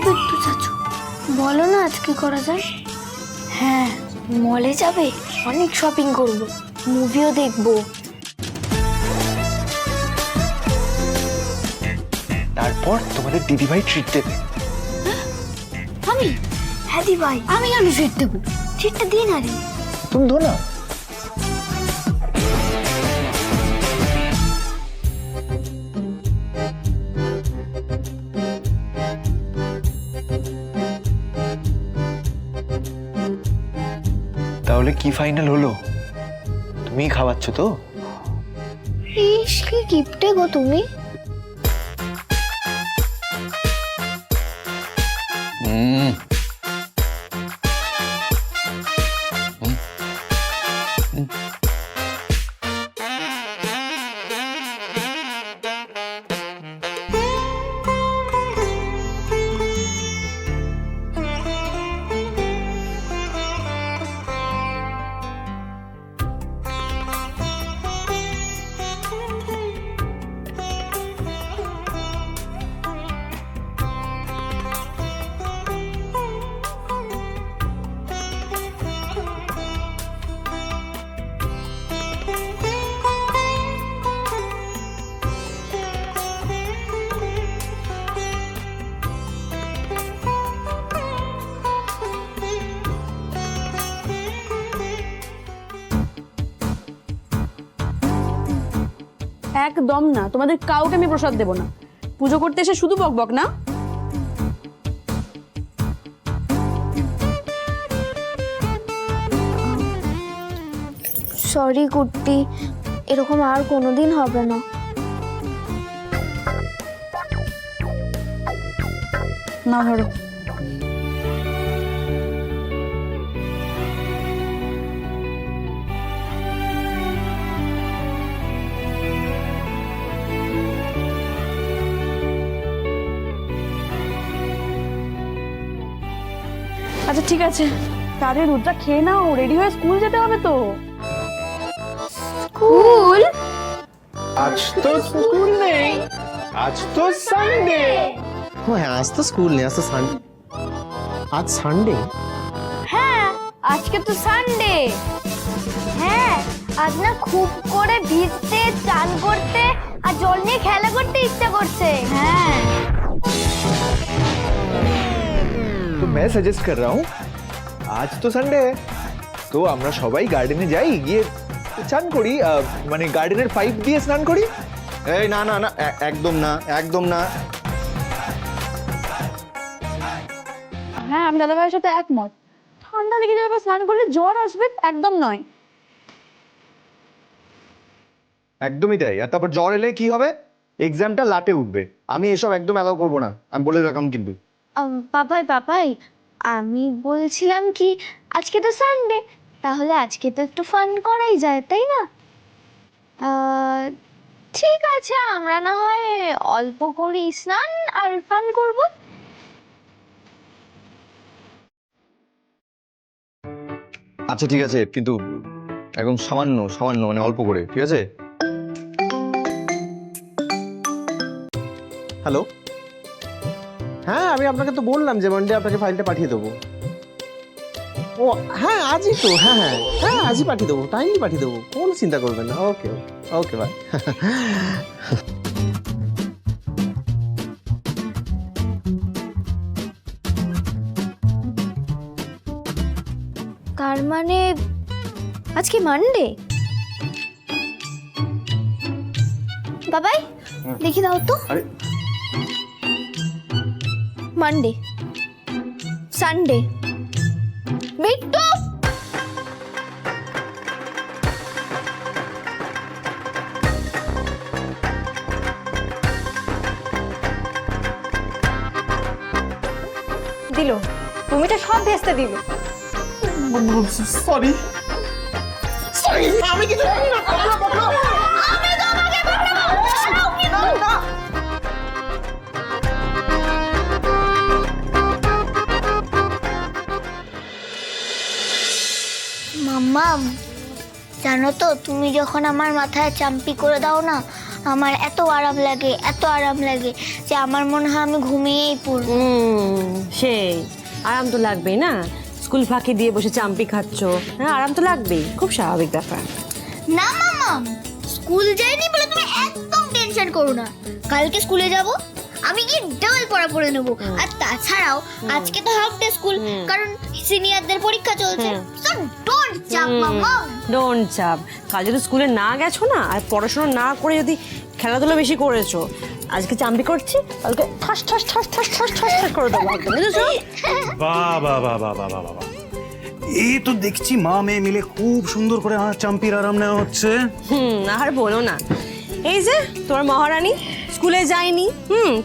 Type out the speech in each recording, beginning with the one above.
বিট্টু চাচু, বলো না আজ কি করা যায়? হ্যাঁ, মলে যাবে, অনেক শপিং করব, মুভিও দেখবো। তারপর তোমাদের দিদিভাই ট্রিট দেবে। আমি? হ্যাঁ দিভাই, আমি কেন ট্রিট দেবো? ট্রিটটা দিন আরে। তুমি দো না। তাহলে কি ফাইনাল হলো? তুমি খাওয়াচ্ছ তো? ইস, কি গিফটে গো তুমি। একদম না, তোমাদের কাউকে আমি প্রসাদ দেব না। পুজো করতে এসে শুধু বকবক না। সরি কুট্টি, এরকম আর কোনোদিন হবে না। না ধরো। আচ্ছা ঠিক আছে, তাদের দুধটা খেয়ে নাও, রেডি হয়ে স্কুল যেতে হবে তো। স্কুল? আজ তো স্কুল নেই, আজ তো সানডে। হ্যাঁ, আজ তো স্কুল নেই, আজ তো সানডে। আজ সানডে? হ্যাঁ, আজকে তো সানডে। হ্যাঁ, আজ না খুব করে ভিজতে, চান করতে আর জল নিয়ে খেলা করতে ইচ্ছা করছে। হ্যাঁ, तो मैं सजेस्ट कर रहा हूँ, आज तो संडे है, तो আমরা সবাই গার্ডেনে যাই, গিয়ে চান করি, মানে গার্ডেনের পাইপ দিয়ে স্নান করি। এই না না না, একদম না, একদম না। হ্যাঁ, আমি দাদা ভাইয়ের সাথে একমত। ঠান্ডা লেগে যাবে বা স্নান করলে জ্বর আসবে, একদম নয়। একদমই তাই। আর তারপর জ্বর এলে কি হবে? এক্সামটা লাটে উঠবে। আমি এসব একদম অ্যালাউ করবো না, আমি বলে রাখলাম কিন্তু। পাপাই পাপাই, আমি বলছিলাম কি, আজকে তো সানডে, তাহলে আজকে তো একটু ফান করাই যায়, তাই না? ঠিক আছে, আমরা না হয় অল্প করে স্নান আর ফান করব। আচ্ছা ঠিক আছে, কিন্তু একদম সামান্য সামান্য, মানে অল্প করে, ঠিক আছে? হ্যালো, হ্যাঁ আমি আপনাকে তো বললাম যে মন্ডে আপনাকে ফাইলটা পাঠিয়ে দেবো। ও হ্যাঁ, আজই তো, হ্যাঁ হ্যাঁ হ্যাঁ, আজই পাঠিয়ে দেবো, টাইমলি পাঠিয়ে দেবো, কোনো চিন্তা করবেন না। ওকে ওকে ওকে, বাই। তার মানে আজকে মানডে? বাবাই দেখি দাও তো। আরে মানডে, সানডে, বিট্টু দিল, তুমি তো সব ভেস্তে দিল। সরি সরি, আমি কিছু জানি না। মাম্মাম, জানো তো তুমি যখন আমার মাথায় চাম্পি করে দাও না, আমার এত আরাম লাগে, এত আরাম লাগে যে আমার মনে হয় আমি ঘুমিয়েই পড়ব। সেই আরাম তো লাগবেই না, স্কুল ফাঁকি দিয়ে বসে চাম্পি খাচ্ছ, হ্যাঁ আরাম তো লাগবেই, খুব স্বাভাবিক ব্যাপার। না মাম্মাম, স্কুল যাইনি বলে তুমি একদম টেনশন করো না। কালকে স্কুলে যাব, আমি কি ডাবল পড়া পড়ে নেব। আর তাছাড়াও আজকে তো হাফ ডে স্কুল, কারণ সিনিয়রদের পরীক্ষা চলছে। সো ডোন্ট চাপ মাম্মাম। ডোন্ট চাপ, কাল যদি স্কুলে না গেছো না আর পড়াশোনা না করে যদি খেলাধুলা বেশি করেছো, আজকে চাম্পি করছি, কালকে ঠাস ঠাস ঠাস ঠাস ঠাস ঠাস ঠাস করে দেবো একদম, বুঝেছো? বাহ বাহ বাহ বাহ বাহ বাহ বাহ, এই তো দেখছি মা মেয়ে মিলে খুব সুন্দর করে চাম্পির আরাম নেওয়া হচ্ছে। আর বলো না, এই যে তোমার মহারানী স্কুলে যায়নি,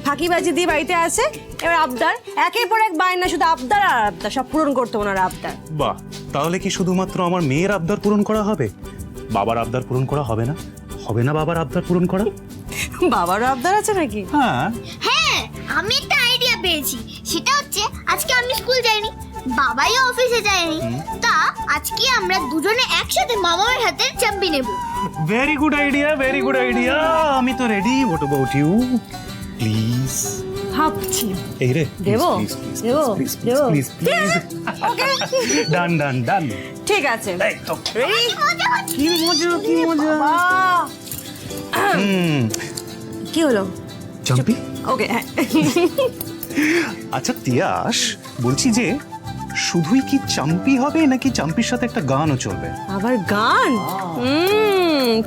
ফাঁকিবাজি দিয়ে বাড়িতে আছে, এবার আবদার, একের পর এক বায়না, শুধু আবদার আর আবদার, সব পূরণ করতে ওনার আবদার। বাহ, তাহলে কি শুধুমাত্র আমার মেয়ের আবদার পূরণ করা হবে, বাবার আবদার পূরণ করা হবে না? হবে না বাবার আবদার পূরণ করা? বাবারও আবদার আছে নাকি? হ্যাঁ হ্যাঁ, আমি একটা আইডিয়া পেয়েছি। সেটা হচ্ছে আজকে আমি স্কুল যাইনি, বাবাইও অফিসে যায়নি, তা আজকে আমরা দুজনে একসাথে মামার হাতে চাম্পি নেব। Very good idea, very good idea. আমি তো ready. What about you? Please. ভাবছি এই রে, দেবো? দেবো? দেবো? Please please. Done done done. ঠিক আছে, এই তো। রেডি? কি মজা, কি মজা। কি হলো? চাম্পি? ওকে, হ্যাঁ। আচ্ছা তিয়াস, বলছি যে শুধুই কি চাম্পি হবে নাকি চাম্পির সাথে একটা গানও চলবে? আবার গান?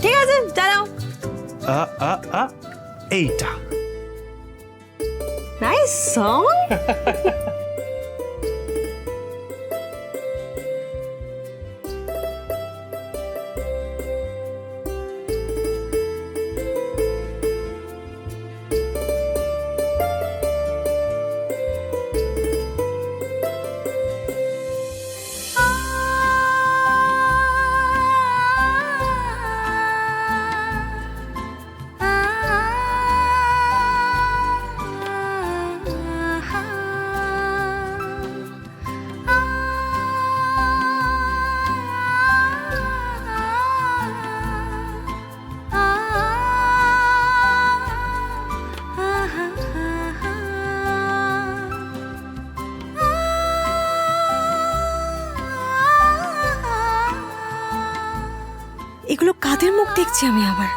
ঠিক আছে, দাঁড়াও। আ আ আ এইটা। Nice song. এগুলো কাদের মুখ দেখছি আমি আবার?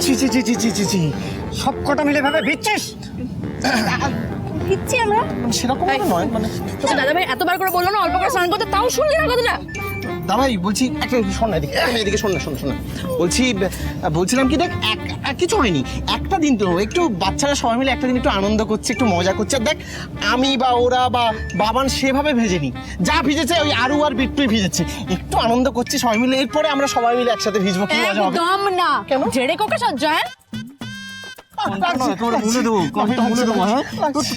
ছি ছি ছি ছি ছি ছি ছি, সব কটা মিলে ভাবে ভিচ্ছিস? দিচ্ছি আমরা। সেরকম নয়, মানে তোকে দাদা ভাই এতবার করে বললো না অল্প করে স্নান করতে, তাও শুনলি না কথাটা? দাদাই বলছি, একটা শোন না, এদিকে শোন না, শোন শোন না। বলছিলাম কি, দেখ কিছু হয়নি, একটা দিন তো একটু বাচ্চারা সবাই মিলে একটা দিন একটু আনন্দ করছে, একটু মজা করছে। আর দেখ, আমি বা ওরা বা বাবান সেভাবে ভেজেনি, যা ভিজেছে ওই আরু আর বিট্টুই ভিজেছে, একটু আনন্দ করছে সবাই মিলে, এরপরে আমরা সবাই মিলে একসাথে ভিজবো, কি মজা হবে। একদম না, কেন? জেরে কোকে সজ্জা।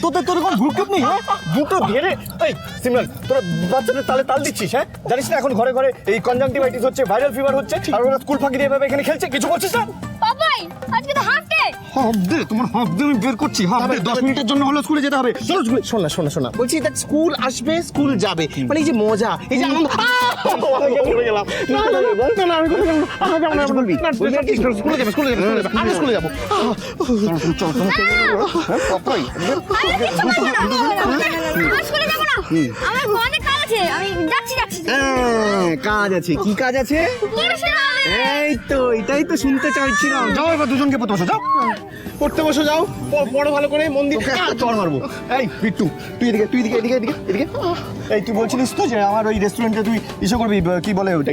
তোদের কোনো ভুলকুপ নেই, হ্যাঁ? দুটো ধেরে এই সিমরান, তোরা বাচ্চাদের তালে তাল দিচ্ছিস, হ্যাঁ? জানিস না এখন ঘরে ঘরে এই কনজাংটিভাইটিস হচ্ছে, ভাইরাল ফিভার হচ্ছে, আর ওরা স্কুল ফাঁকি দিয়ে এভাবে এখানে খেলছে, কিছু করছিস না? বাবাই, আজকে তো হাফ ডে, হাফ ডে তোমার হাফ ডে আমি বের করছি হাফ ডে 10 মিনিটের জন্য হলো স্কুলে যেতে হবে চলো স্কুলে শোনা বলছি দেখ স্কুল আসবে স্কুল যাবে মানে এই যে মজা এই যে আনন্দ পড়ে গেলাম না আমি কোথাও যাব না বলবি স্কুলে যাবে আমি স্কুলে যাব চল পাপাই স্কুলে যাবো না, আমার অনেক কাজ আছে, আমি যাচ্ছি। কাজ আছে কি কাজ আছে এই তো এটাই তো শুনতে চাইছিলাম যাও এবার দুজনকে পড়তে বসো যাও পড়তে বসো যাও পড়ো ভালো করে মন দিয়ে চড় মারবো এই বিট্টু তুই এদিকে এই তুই বলছিলিস তো যে আমার ওই রেস্টুরেন্টে তুই ইসে করবি কি বলে ওটা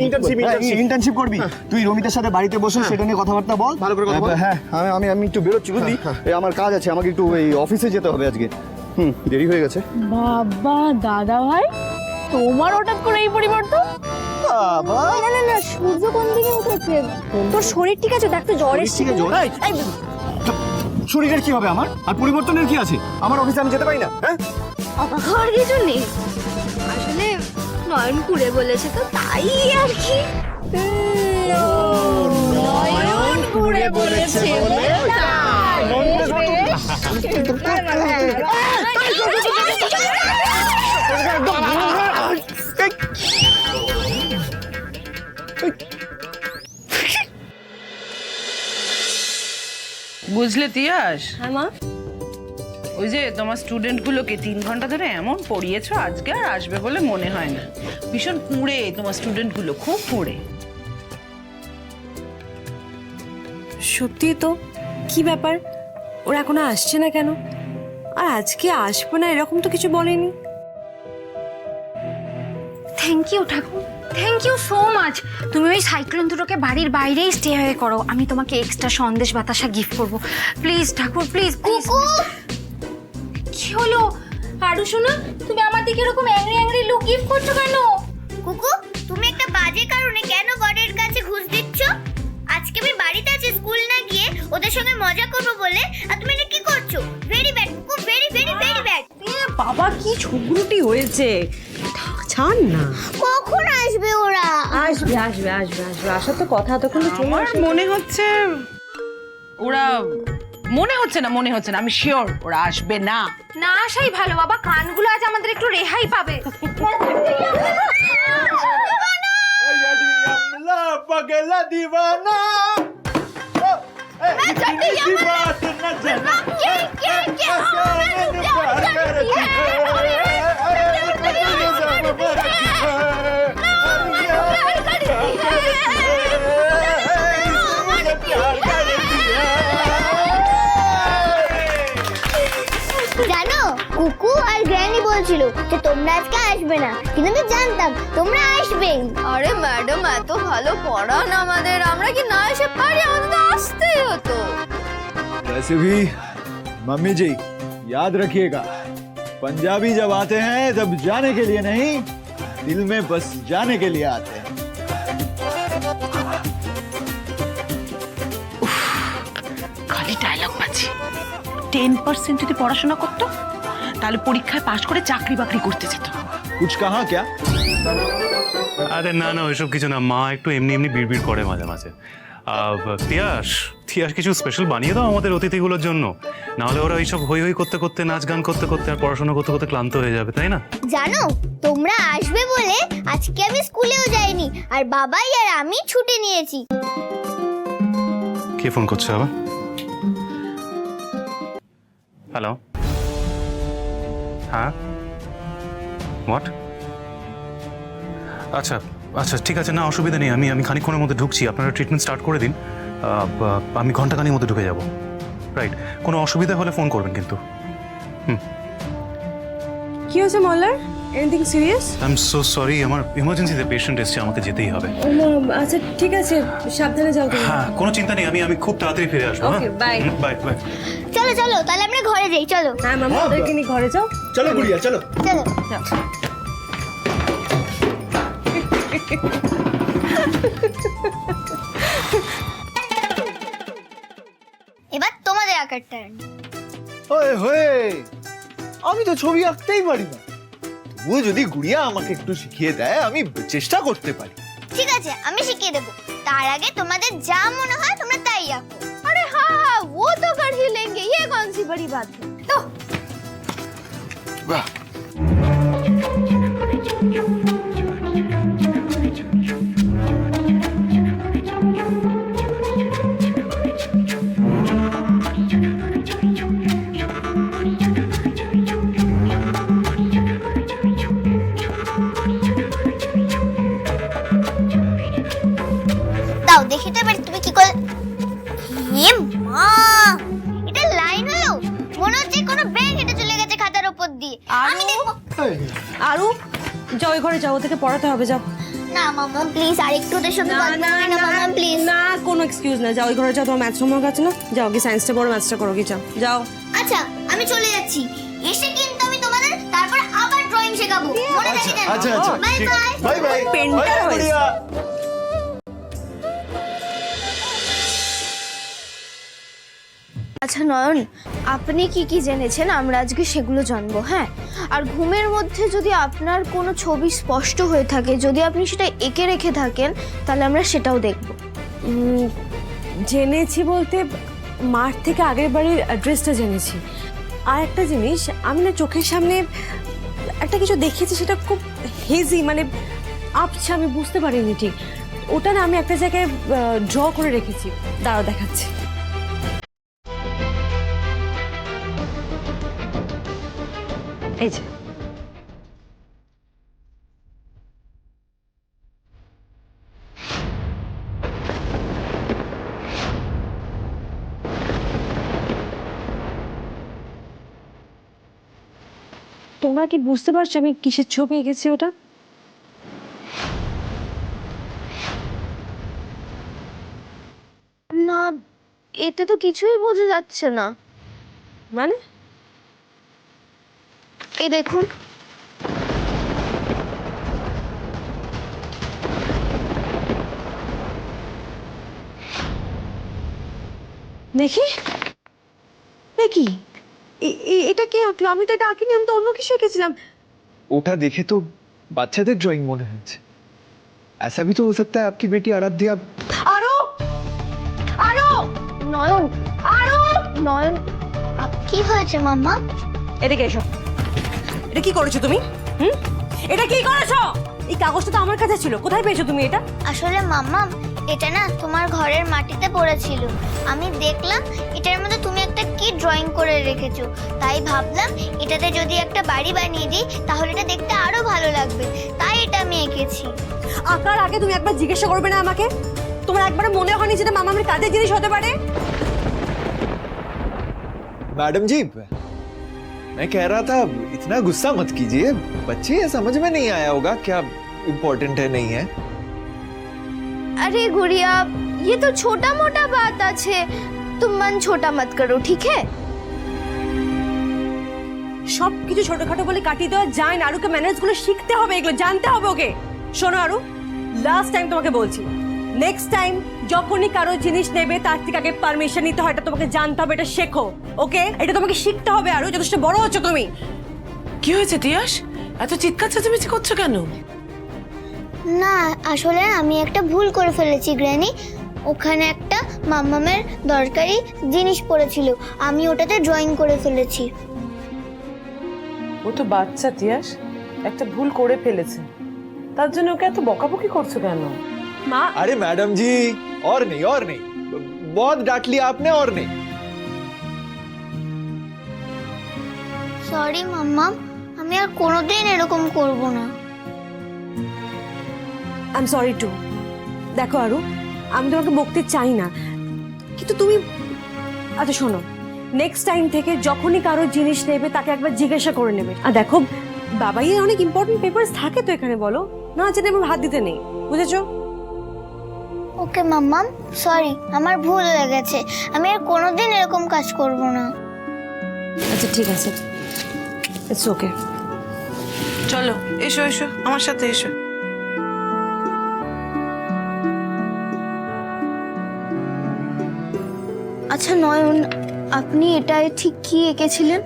ইন্টার্নশিপ করবি তুই রমিতার সাথে বাড়িতে বসে সেটা নিয়ে কথাবার্তা বল ভালো করে কথা বল হ্যাঁ আমি একটু বেরোচ্ছি বুঝলি আমার কাজ আছে আমাকে একটু এই অফিসে যেতে হবে আজকে দেরি হয়ে গেছে বাবা দাদা ভাই, তোমার হঠাৎ করে এই পরিবর্তন? বাবা না সূর্য কোন দিকে উঠেছে? তোর শরীর ঠিক আছে? দেখ তো জ্বর এসেছে। শরীরের কি হবে আমার আর পরিবর্তনের কি আছে আমার অফিসে আমি যেতে পারি না হ্যাঁ অবাক হওয়ার কিছু নেই, আসলে নয়ন ঘুরে বলেছে তো তাই আর কি। নয়ন ঘুরে বলেছে বলে বুঝলে তিয়াস, হ্যাঁ মা, ওই যে তোমার স্টুডেন্টগুলোকে 3 ঘন্টা ধরে এমন পড়িয়েছো, আজকে আর আসবে বলে মনে হয় না। ভীষণ কুঁড়ে তোমার স্টুডেন্টগুলো, খুব কুঁড়ে। সত্যি তো, কি ব্যাপার ওরা এখনো আসছে না কেন? আর আজকে আসবে না এরকম তো কিছু বলেনি। থ্যাংক ইউ ঠাকুর, থ্যাংক ইউ সো মাচ। তুমি ওই সাইক্লোন দুটোকে বাড়ির বাইরেই স্টে হয়ে করো, আমি তোমাকে এক্সট্রা সন্দেশ বাতাসা গিফট করবো। প্লিজ ঠাকুর, প্লিজ প্লিজ। কি হলো আরু সোনা, তুমি আমার দিকে এরকম অ্যাংরি লুক গিফট করছো কেন? কুকু, তুমি একটা বাজে কারণে কেন গডের কাছে ঘুষ দিচ্ছ? আজকে আমি বাড়িতে আছি, স্কুল না গিয়ে ওদের সঙ্গে মজা করবো বলে, আর তুমি এটা কি করছো? ভেরি ব্যাড কুকু, ভেরি ভেরি ভেরি ব্যাড। বাবা কি ঝগড়ুটি হয়েছে, ছাড় না। কখন আসবে ওরা? আসবে আসবে আসবে আসবে, আসার তো কথা, তখন তো চলে আমার আসবে। মনে হচ্ছে ওরা, মনে হচ্ছে না, আমি শিওর ওরা আসবে না। না আসাই ভালো বাবা, কানগুলো আজ আমাদের একটু রেহাই পাবে। पगला दीवाना জানো, কুকু আর গ্র্যানি বলছিল যে তোমরা আজকে আসবে না, কিন্তু আমি জানতাম তোমরা আসবে। আরে ম্যাডাম এত ভালো পড়ান আমাদের, আমরা কি না এসে পারি? আমাদের তো আসতেই হতো। वैसे भी मम्मी जी याद रखिएगा, पंजाबी जब आते हैं तब जाने के लिए नहीं, दिल में बस जाने के लिए आते हैं। খালি ডায়লগ পাচ্ছি। 10% যদি পড়াশোনা করতো তাহলে পরীক্ষায় পাশ করে চাকরি বাকরি করতে যেত। कुछ कहा क्या? আরে না না ওইসব কিছু না, মা একটু এমনি এমনি বিড়বিড় করে মাঝে মাঝে। তিয়াস কিছু স্পেশাল বানিয়ে দাও আমাদের অতিথিগুলোর জন্য, নাহলে ওরা এইসব হই হই করতে করতে, নাচ গান করতে করতে আর পড়াশোনা করতে করতে ক্লান্ত হয়ে যাবে, তাই না? জানো, তোমরা আসবে বলে আজকে আমি স্কুলেও যাইনি, আর বাবাই আর আমি ছুটি নিয়েছি। কে ফোন করছে আবার? হ্যালো, হ্যাঁ, হোয়াট? আচ্ছা আচ্ছা ঠিক আছে, না অসুবিধা নেই, আমি খানিকক্ষণের মধ্যে ঢুকছি, আপনারা ট্রিটমেন্ট স্টার্ট করে দিন, আমি ঘন্টাখানির মধ্যে ঢুকে যাব। রাইট, কোনো অসুবিধা হলে ফোন করবেন কিন্তু। কি হয়েছে Mallar? Anything serious? I am so sorry, আমার ইমার্জেন্সিতে পেশেন্ট এসছে, আমাকে যেতেই হবে। আচ্ছা ঠিক আছে, সাবধানে যাও তুমি। হ্যাঁ কোনো চিন্তা নেই, আমি খুব তাড়াতাড়ি ফিরে আসবো। Okay, bye. Bye bye. চলো চলো, তাহলে আমরা ঘরে যাই, চলো হ্যাঁ মামা, ওদেরকে নিয়ে ঘরে যাও। चलो गुड़िया चलो। চলো। এবার তোমাদের আঁকার টার্ন। ওয়ে হোয়ে, আমি তো ছবি আঁকতেই পারি না, তবুও যদি গুড়িয়া আমাকে একটু শিখিয়ে দেয় আমি চেষ্টা করতে পারি। ঠিক আছে, আমি শিখিয়ে দেবো। তার আগে তোমাদের যা মনে হয় তোমরা তাই আঁকো। আরে হ্যাঁ, ও তো कर ये कौन सी बड़ी बात है? तो দাও দেখি তো এবার তুমি কি করে। হে মা, এটা লাইন হলো? মনে হচ্ছে কোনো ব্রেন হেঁটে চলে গেছে খাতার উপর দিয়ে। আমি দেখবো। আরু যাও ওই ঘরে যাও, ওদেরকে পড়াতে হবে, যাও। না মাম্মা প্লিজ, আরেকটু ওদের সঙ্গে গল্প করি না মাম্মা প্লিজ। না কোনো এক্সকিউজ না, যাও ওই ঘরে যাও, তোমার ম্যাথস হোমওয়ার্ক আছে না, যাও কি সায়েন্সটা পড়ো, ম্যাথসটা করো, কি যাও যাও। আচ্ছা আমি চলে যাচ্ছি, এসে কিন্তু আমি তোমাদের তারপর আবার ড্রয়িং শেখাবো, মনে থাকে যেন। अच्छा अच्छा বাই ठीक বাই। बाय बाय पेंटर हो गुड़िया। আচ্ছা নয়ন, আপনি কি কি জেনেছেন আমরা আজকে সেগুলো জানবো, হ্যাঁ? আর ঘুমের মধ্যে যদি আপনার কোনো ছবি স্পষ্ট হয়ে থাকে, যদি আপনি সেটা এঁকে রেখে থাকেন, তাহলে আমরা সেটাও দেখব। জেনেছি বলতে মাঠ থেকে আগের বাড়ির অ্যাড্রেসটা জেনেছি। আর একটা জিনিস, আমি না চোখের সামনে একটা কিছু দেখেছি, সেটা খুব হেজি, মানে আপছে, আমি বুঝতে পারিনি ঠিক। ওটা না আমি একটা জায়গায় ড্র করে রেখেছি, দাঁড়াও দেখাচ্ছি। এই যে তোমরা কি বুঝতে পারছো আমি কিসের ছবি এঁকেছি ওটা? না, এতে তো কিছুই বোঝা যাচ্ছে না। মানে এই দেখুন, দেখি দেখি এটা কে আঁকলো? আমি তো এটা আঁকিনি, আমি তো অন্য কিছু এঁকেছিলাম। ओठा देखे तो বাচ্চাদের ড্রয়িং মনে হচ্ছে। ऐसा भी तो हो सकता है आपकी बेटी आराध्या। আরো আরো নয়ন, আরো নয়ন, কি হয়েছে মাম্মা? এদিকে এসো। এটা কি করেছো তুমি? এটা কি করেছো? এই কাগজটা তো আমার কাছে ছিল, কোথায় পেয়েছো তুমি এটা? আসলে মাম্মা এটা না তোমার ঘরের মাটিতে পড়েছিল, আমি দেখলাম এটার মধ্যে তুমি একটা কি ড্রয়িং করে রেখেছো, তাই ভাবলাম এটাতে যদি একটা বাড়ি বানিয়ে দিই তাহলে এটা দেখতে আরো ভালো লাগবে, তাই এটা আমি এঁকেছি। আঁকার আগে তুমি একবার জিজ্ঞাসা করবে না আমাকে? তোমার একবার মনে হয়নি যেটা মামা আমার কাজের জিনিস হতে পারে? मैडम जी मैं कह रहा था इतना गुस्सा मत कीजिए, बच्चे समझ में नहीं आया होगा क्या इम्पोर्टेंट है नहीं है। अरे गुड़िया, ये तो छोटा मोटा बात আছে, तुम मन छोटा मत करो, ठीक है? সব কিছু ছোটখাটো বলে কাটিয়ে দেওয়া যায় না, আরুকে ম্যানেজগুলো শিখতে হবে, এগুলো জানতে হবে ওকে। শোনো আরু, লাস্ট টাইম তোমাকে বলছি, নেক্সট টাইম যখনই কারো জিনিস নেবে তার থেকে আগে পারমিশন নিতে হয়, এটা তোমাকে জানতে হবে, এটা শেখো, ওকে? এটা তোমাকে শিখতে হবে আরু, যথেষ্ট বড় হচ্ছে তুমি। কি হয়েছে তিয়াস, এত চিৎকার চেঁচামেচি করছো কেন? না আসলে আমি একটা ভুল করে ফেলেছি গ্র্যানি, ওখানে একটা মাম্মামের দরকারি জিনিস পড়েছিল, আমি ওটাতে ড্রয়িং করে ফেলেছি। ও তো বাচ্চা তিয়াস, একটা ভুল করে ফেলেছে, তার জন্য ওকে এত বকাবকি করছো কেন? মা अरे मैडम जी और नहीं बहुत डांट लिया आपने और नहीं। সরি মাম্মাম, আমি আর কোনোদিন এরকম করব না। I am sorry too. দেখো আরু, আমি তোমাকে বকতে চাই না, কিন্তু তুমি, আচ্ছা শোনো, নেক্সট টাইম থেকে যখনই কারো জিনিস নেবে তাকে একবার জিজ্ঞাসা করে নেবে। আর দেখো বাবাইয়ের অনেক ইম্পর্টেন্ট পেপারস থাকে তো এখানে, বলো না জেনে আমার হাত দিতে নেই, বুঝেছো? ওকে মাম্মাম, সরি, আমার ভুল হয়ে গেছে, আমি আর কোনোদিন এরকম কাজ করব না। আচ্ছা ঠিক আছে, ইটস ওকে। চলো এসো এসো আমার সাথে এসো। আচ্ছা নয়ন, আপনি এটায় ঠিক কি এঁকেছিলেন?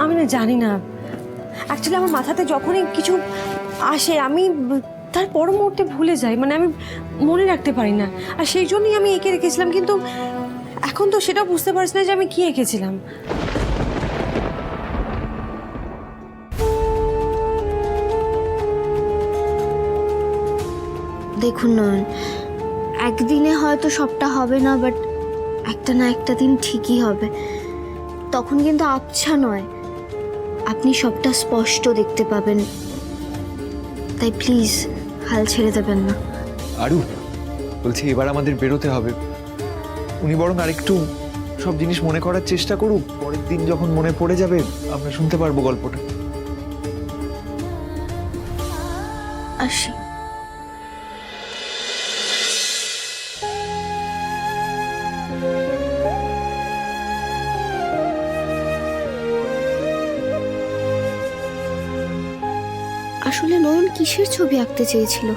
আমি না জানি না, অ্যাকচুয়ালি আমার মাথাতে যখনই কিছু আসে আমি তার পর মুহূর্তে ভুলে যাই, মানে আমি মনে রাখতে পারি না, আর সেই জন্যই আমি এঁকে রেখেছিলাম। কিন্তু এখন তো সেটা বুঝতে পারছি না যে আমি কি এঁকেছিলাম। দেখুন নয়ন, একদিনে হয়তো সবটা হবে না, বাট একটা না একটা দিন ঠিকই হবে। তখন কিন্তু আবছা নয়, আপনি সবটা স্পষ্ট দেখতে পাবেন। তাই প্লিজ হাল ছেড়ে দেবেন না। আরু বলছি এবার আমাদের বেরোতে হবে। উনি বরং আরেকটু সব জিনিস মনে করার চেষ্টা করুক, পরের দিন যখন মনে পড়ে যাবে আমরা শুনতে পারবো গল্পটা। আসি। আসলে নয়ন কিসের ছবি আঁকতে চেয়েছিল?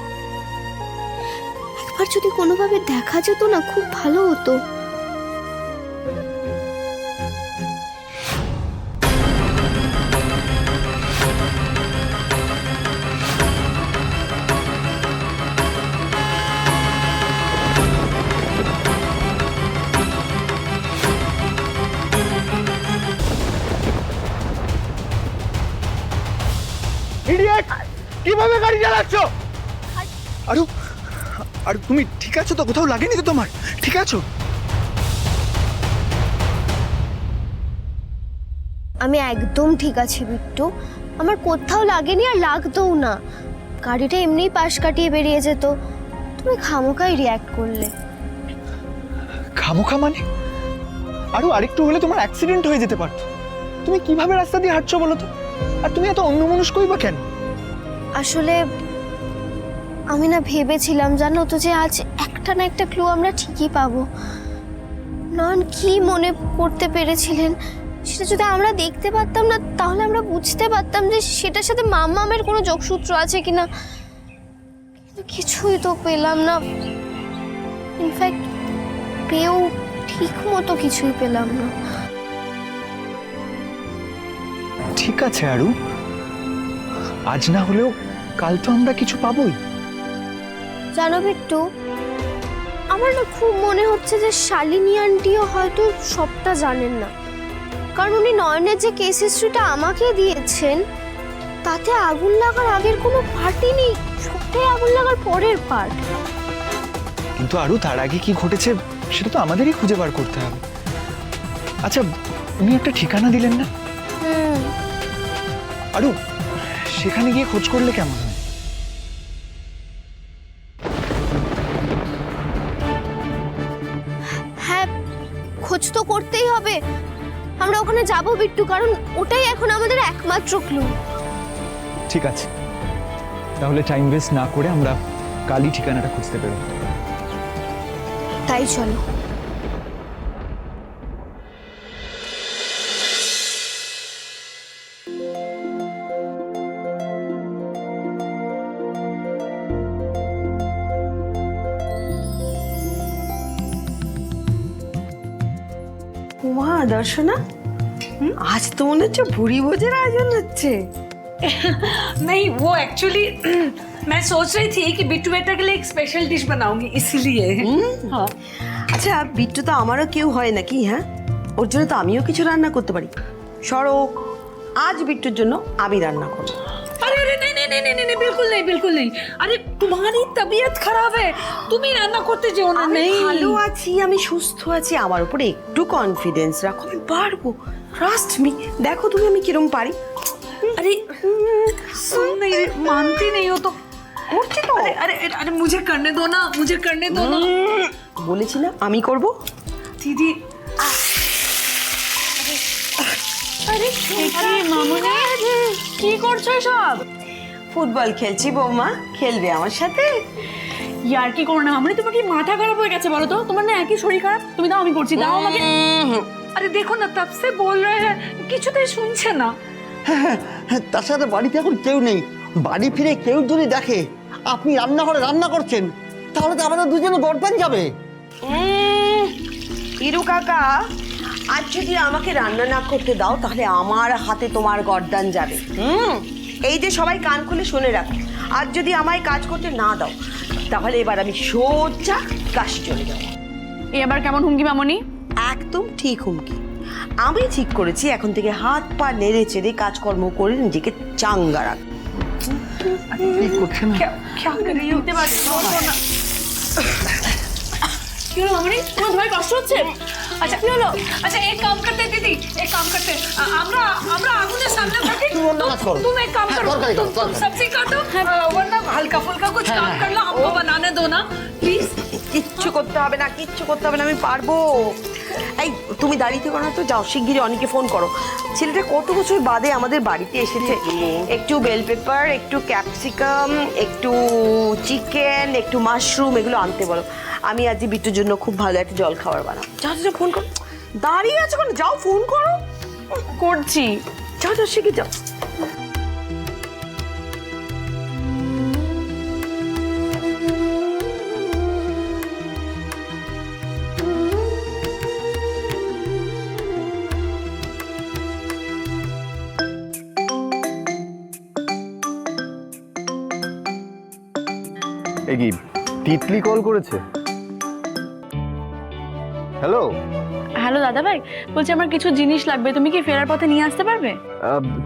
একবার যদি কোনোভাবে দেখা যেত না, খুব ভালো হতো। ইডিয়েট, কিভাবে গাড়ি চালাচ্ছো? আরু, আর তুমি ঠিক আছো তো? কোথাও লাগেনি তো তোমার? ঠিক আছো? আমি একদম ঠিক আছি বিট্টু, আমার কোথাও লাগেনি আর লাগতোও না। গাড়িটা এমনিই পাশ কাটিয়ে বেরিয়ে যেত, তুমি খামোকাই রিয়াক্ট করলে। খামোখা মানে? আরু আরেকটু হলে তোমার অ্যাক্সিডেন্ট হয়ে যেতে পারতো। তুমি কিভাবে রাস্তা দিয়ে হাঁটছো বলো তো? আর তুমি এত অন্যমনস্কই বা কেন? আসলে আমি না ভেবেছিলাম, জানো তো, যে আজ একটা না একটা ক্লু আমরা ঠিকই পাবো। নয়ন কি মনে করতে পেরেছিলেন সেটা যদি আমরা দেখতে পারতাম না, তাহলে আমরা বুঝতে পারতাম যে সেটার সাথে মামামের কোনো যোগসূত্র আছে কিনা। কিন্তু কিছুই তো পেলাম না, ইনফ্যাক্ট পেয়েও ঠিক মতো কিছুই পেলাম না। ঠিক আছে আরু, আজ না হলেও কাল তো আমরা কিছু পাবোই। জানো বিট্টু, আমার না খুব মনে হচ্ছে যে শালিনী আন্টিও হয়তো সবটা জানেন না, কারণ উনি নয়নের যে কেস হিস্ট্রিটা আমাকে দিয়েছেন তাতে আগুন লাগার আগের কোনো পার্টই নেই, সবটাই আগুন লাগার পরের পার্ট। কিন্তু আরু তার আগে কি ঘটেছে সেটা তো আমাদেরই খুঁজে বার করতে হবে। আচ্ছা, উনি একটা ঠিকানা দিলেন না আরু, সেখানে গিয়ে খোঁজ করলে কেমন হয়? হ্যাঁ, খোঁজ তো করতেই হবে। আমরা ওখানে যাবো বিট্টু, কারণ ওটাই এখন আমাদের একমাত্র ক্লু। ঠিক আছে, তাহলে টাইম ওয়েস্ট না করে আমরা কালই ঠিকানাটা খুঁজতে বেরোবো। তাই চলো। উমা, দর্শনা, আজ তো মনে হচ্ছে ভুড়ি ভোজের আয়োজন হচ্ছে। नहीं वो एक्चुअली मैं सोच रही थी कि बिट्टू बेटा के लिए एक स्पेशल डिश बनाऊंगी इसलिए। हाँ আচ্ছা, বিট্টু তো আমারও কেউ হয় নাকি? হ্যাঁ, ওর জন্য তো আমিও কিছু রান্না করতে পারি। সরো, আজ বিট্টুর জন্য আমি রান্না করবো। अरे अरे नहीं नहीं नहीं नहीं नहीं बिल्कुल नहीं बिल्कुल नहीं। अरे तुम्हारी तबीयत खराब है, तुम ही रान्ना करते जाओ ना। আমি नहीं ভালো আছি, আমি সুস্থ আছি, আমার উপরে একটু কনফিডেন্স রাখো, আমি পারবো। ট্রাস্ট মি, দেখো তুমি আমি কিরম পারি। अरे सुन नहीं रही, मानती नहीं हो तो করছি তো। अरे अरे अरे मुझे करने दो ना, मुझे करने दो ना। বলেছি না আমি করব। दीदी अरे মামুনি কি করছো সব? ফুটবল খেলছি বৌমা, খেলবে আমার সাথে? यार কি করো না মামুনি, তোমার কি মাথা খারাপ হয়ে গেছে বলো তো? তোমার না একই শরীর খারাপ, তুমি দাও আমি করছি, দাও আমাকে। अरे देखो ना तब से बोल रहे हैं, কিছুতেই শুনছে না। হ্যাঁ, তার সাথে বাড়িতে এখন কেউ নেই। বাড়ি ফিরে কেউ যদি দেখে আপনি রান্নাঘরে রান্না করছেন, তাহলে তো আমাদের দুজনে গড়পান যাবে। ইরু কাকা, আজ যদি আমাকে রান্না না করতে দাও তাহলে আমার হাতে তোমার গর্দান যাবে। এই যে সবাই কান খুলে শুনে রাখো, আজ যদি আমায় কাজ করতে না দাও তাহলে এবার আমি সোজা কাশি চলে যাবো। এবার কেমন হুমকি মামুনি? একদম ঠিক হুমকি। আমি ঠিক করেছি এখন থেকে হাত পা নেড়ে চেড়ে কাজকর্ম করে নিজেকে চাঙ্গা রাখ। কি করছেন? কি হলো মামনি, তোমার ধরে কষ্ট হচ্ছে? আচ্ছা কি হলো? আচ্ছা এক কাম করতে दीदी, एक काम करते আমরা আমরা আগুনের সামনে থাকি। तुम एक काम करो, तुम सब्जी काटो वरना हल्का फुल्का कुछ काम कर लो, हमको बनाने दो ना प्लीज। কিচ্ছু করতে হবে না, কিচ্ছু করতে হবে না, আমি পারবো। এই তুমি দাঁড়িয়ে থেকো না তো, যাও শিগগিরই অনেকে ফোন করো। ছেলেটা কত বছর বাদে আমাদের বাড়িতে এসেছে, একটু বেল পেপার, একটু ক্যাপসিকাম, একটু চিকেন, একটু মাশরুম এগুলো আনতে বলো। আমি আজ বিট্টুর জন্য খুব ভালো একটা জল খাবার বানাবো। যাও যাও ফোন করো, দাঁড়িয়ে আছো কেন, যাও ফোন করো। করছি। যাও যাও শিগগির যাও। এই কি তিতলি কল করেছে? হ্যালো হ্যালো দাদা ভাই, বলছি আমার কিছু জিনিস লাগবে, তুমি কি ফেরার পথে নিয়ে আসতে পারবে?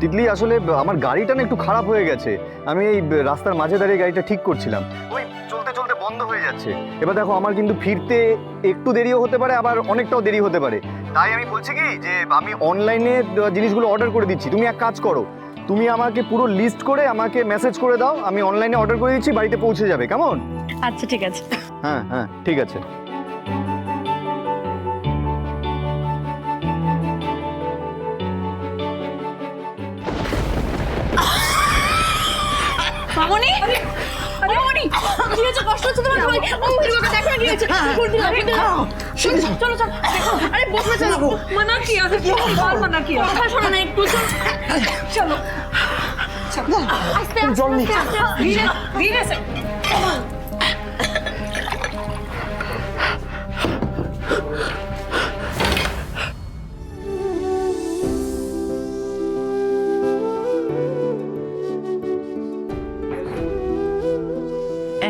তিতলি, আসলে আমার গাড়িটা না একটু খারাপ হয়ে গেছে। আমি এই রাস্তার মাঝে দাঁড়িয়ে গাড়িটা ঠিক করছিলাম, ওই চলতে চলতে বন্ধ হয়ে যাচ্ছে। এবার দেখো, আমার কিন্তু ফিরতে একটু দেরিও হতে পারে, আবার অনেকটাও দেরি হতে পারে। তাই আমি বলছি কি যে আমি অনলাইনে জিনিসগুলো অর্ডার করে দিচ্ছি। তুমি এক কাজ করো, তুমি আমাকে পুরো লিস্ট করে আমাকে মেসেজ করে দাও, আমি অনলাইনে অর্ডার করে দিচ্ছি, বাড়িতে পৌঁছে যাবে। কেমন? আচ্ছা ঠিক আছে। হ্যাঁ হ্যাঁ ঠিক আছে। মামনি, আরে মামনি, কি হয়েছে? কষ্ট হচ্ছে তোমার? ভাই ও মেরে বাবা, দেখো কি হয়েছে? চলো চলো, দেখো। আরে বসবে, চলো। মানা কি আছে? কি বল, মানা কি? কথা শোনো না একটু, চলো চলো। আস্তে আস্তে ধীরে ধীরে সে।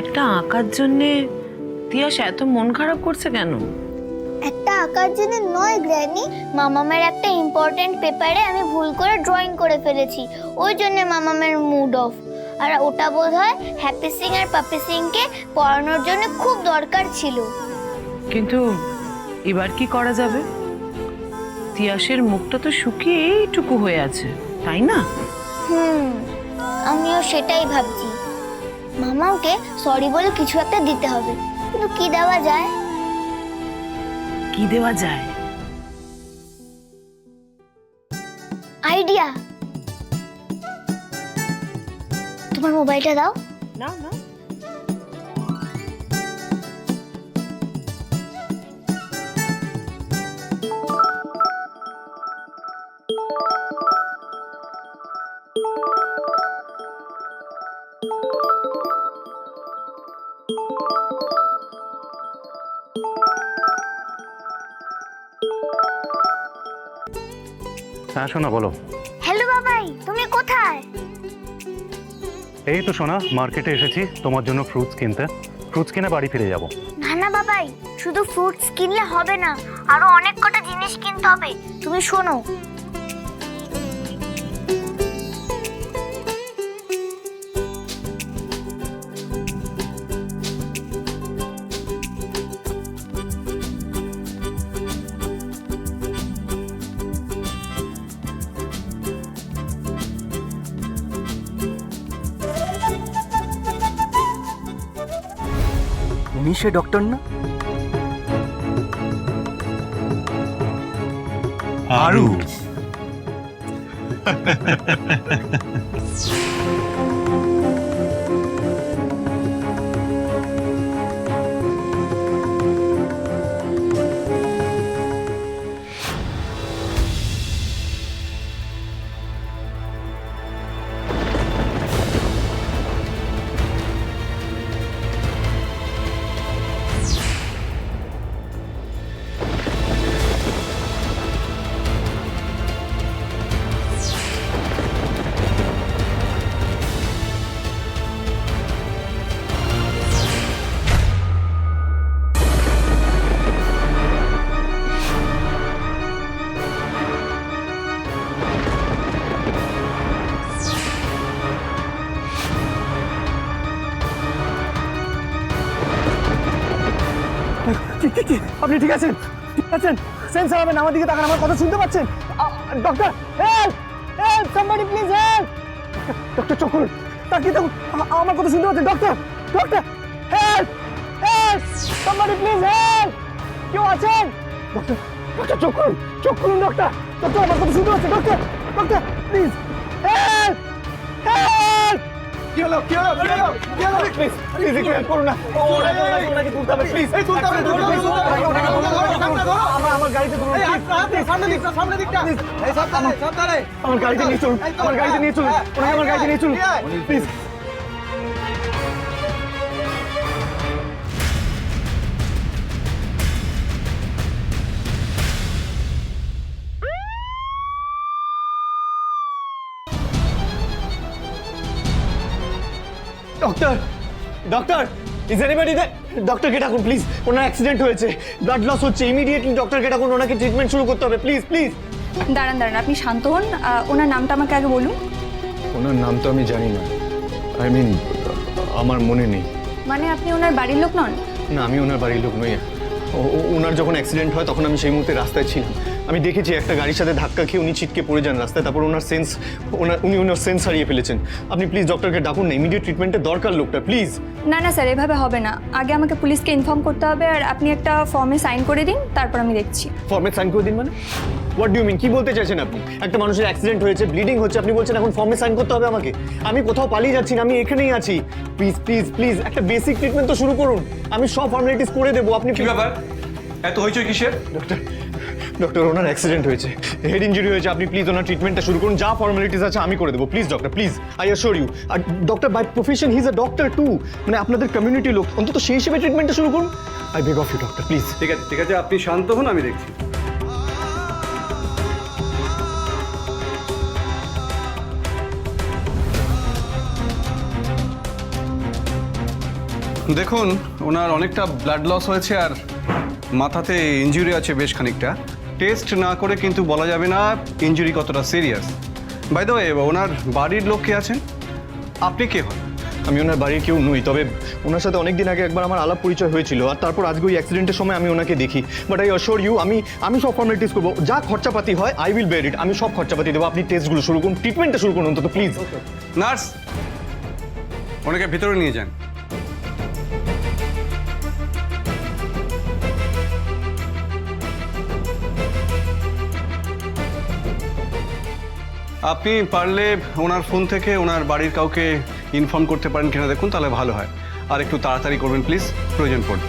একটা আঁকার জন্যে তিয়াস এত মন খারাপ করছে কেন? একটা আঁকার জন্য নয় গ্র্যানি, মামামের একটা ইম্পর্টেন্ট পেপারে আমি ভুল করে ড্রয়িং করে ফেলেছি, ওই জন্য মামামের মুড অফ। আর ওটা বোধহয় হ্যাপি সিং আর পাপি সিংকে পড়ানোর জন্য খুব দরকার ছিল। কিন্তু এবার কি করা যাবে? তিয়াসের মুখটা তো শুকিয়ে এইটুকু হয়ে আছে, তাই না? আমিও সেটাই ভাবছি। মামাকে সরি বলে কিছু একটা দিতে হবে, কিন্তু কি দেওয়া যায়? কি দেওয়া যায়? আইডিয়া, তোমার মোবাইলটা দাও। না না, হ্যাঁ শোনা, বলো। হ্যালো বাবাই, তুমি কোথায়? এই তো শোনা, মার্কেটে এসেছি তোমার জন্য ফ্রুটস কিনতে। ফ্রুটস কিনে বাড়ি ফিরে যাব। না না বাবাই, শুধু ফ্রুটস কিনলে হবে না, আরো অনেক কটা জিনিস কিনতে হবে। তুমি শোনো, উনি সে ডক্টর না? আরু, আপনি ঠিক আছেন? ঠিক আছেন? সেন্স হারাবেন, আমার দিকে তাকান, আমার কথা শুনতে পাচ্ছেন? Doctor, help help, somebody please help. Doctor চোখ খুলুন, তাকিয়ে দেখুন, আমার কথা শুনতে পাচ্ছেন? Doctor, doctor, help help, somebody please help. কেউ আছেন? ডক্টর, ডক্টর চোখ খুলুন, চোখ খুলুন ডক্টর। ডক্টর আমার কথা শুনতে পাচ্ছেন? Doctor, doctor please help help. কি হলো কি হলো কি হলো কি হলো? প্লিজ প্লিজ একটু হেল্প করুন না। ওনাকে তুলতে হবে প্লিজ। এই তুলতে হবে, আমার গাড়িতে তুলুন। সামনে দিকটা, সামনে দিকটা। এই সাবধানে সাবধানে। আমার গাড়িতে নিয়ে চলুন, আমার গাড়িতে নিয়ে চলুন, ওনাকে আমার গাড়িতে নিয়ে চলুন please. Doctor, doctor, is anybody there? ডক্টরকে ডাকুন প্লিজ, ওনার অ্যাক্সিডেন্ট হয়েছে, ব্লাড লস হচ্ছে, ইমিডিয়েটলি ডক্টরকে ডাকুন, ওনাকে ট্রিটমেন্ট শুরু করতে হবে প্লিজ প্লিজ। দাঁড়ান দাঁড়ান, আপনি শান্ত হন। ওনার নামটা আমাকে আগে বলুন। ওনার নাম তো আমি জানি না, আই মিন আমার মনে নেই। মানে আপনি ওনার বাড়ির লোক নন? না, আমি ওনার বাড়ির লোক নই। ওনার যখন অ্যাক্সিডেন্ট হয় তখন আমি সেই মুহূর্তে রাস্তায় ছিলাম। আমি দেখেছি একটা গাড়ির সাথে ধাক্কা খেয়ে উনি ছিটকে পড়ে যান রাস্তায়, তারপর উনি ওনার সেন্স হারিয়ে ফেলেছেন। আপনি প্লিজ ডক্টরকে ডাকুন না, ইমিডিয়েট ট্রিটমেন্টের দরকার লোকটা, প্লিজ। না না স্যার, এভাবে হবে না। আগে আমাকে পুলিশকে ইনফর্ম করতে হবে, আর আপনি একটা ফর্মে সাইন করে দিন, তারপর আমি দেখছি। ফর্মে সাইন করে দিন মানে? What do you mean? কি বলতে চাইছেন আপনি? একটা মানুষের অ্যাক্সিডেন্ট হয়েছে, ব্লিডিং হচ্ছে, আপনি বলছেন এখন ফর্মে সাইন করতে হবে আমাকে? আমি কোথাও পালিয়ে যাচ্ছি না, আমি এখানেই আছি। প্লিজ প্লিজ প্লিজ একটা বেসিক ট্রিটমেন্ট তো শুরু করুন, আমি সব ফর্মালিটিস করে দেবো। আপনি কি ব্যাপার, এত হইচই কিসের? ডক্টর, ডক্টর ওনার অ্যাক্সিডেন্ট হয়েছে, হেড ইঞ্জুরি হয়েছে, আপনি প্লিজ ওনার ট্রিটমেন্টটা শুরু করুন, যা ফর্মালিটিস আছে আমি করে দেবো। Please doctor, please, I assure you. আর doctor by profession he is a doctor too, মানে আপনাদের কমিউনিটি লোক, অন্তত সেই হিসেবে ট্রিটমেন্টটা শুরু করুন। I beg of you doctor, please. ঠিক আছে ঠিক আছে, আপনি শান্ত হন, আমি দেখছি। দেখুন, ওনার অনেকটা ব্লাড লস হয়েছে আর মাথাতে ইনজুরি আছে বেশ খানিকটা। টেস্ট না করে কিন্তু বলা যাবে না ইনজুরি কতটা সিরিয়াস। বাই দ্য ওয়ে, ওনার বাড়ির লোক কে আছেন? আপনি কে হন? আমি ওনার বাড়ির কেউ নই, তবে ওনার সাথে অনেক দিন আগে একবার আমার আলাপ পরিচয় হয়েছিল, আর তারপর আজকে ওই অ্যাক্সিডেন্টের সময় আমি ওনাকে দেখি। বাট আই অ্যাসিওর ইউ, আমি সব ফর্মালিটিস করবো, যা খরচাপাতি হয় আই উইল বেয়ার ইট, আমি সব খরচাপাতি দেবো। আপনি টেস্টগুলো শুরু করুন, ট্রিটমেন্টটা শুরু করুন অন্তত, প্লিজ। নার্স, ওনাকে ভিতরে নিয়ে যান। আপনি পারলে ওনার ফোন থেকে ওনার বাড়ির কাউকে ইনফর্ম করতে পারেন কিনা দেখুন, তাহলে ভালো হয়। আর একটু তাড়াতাড়ি করবেন প্লিজ, প্রয়োজন পড়বে।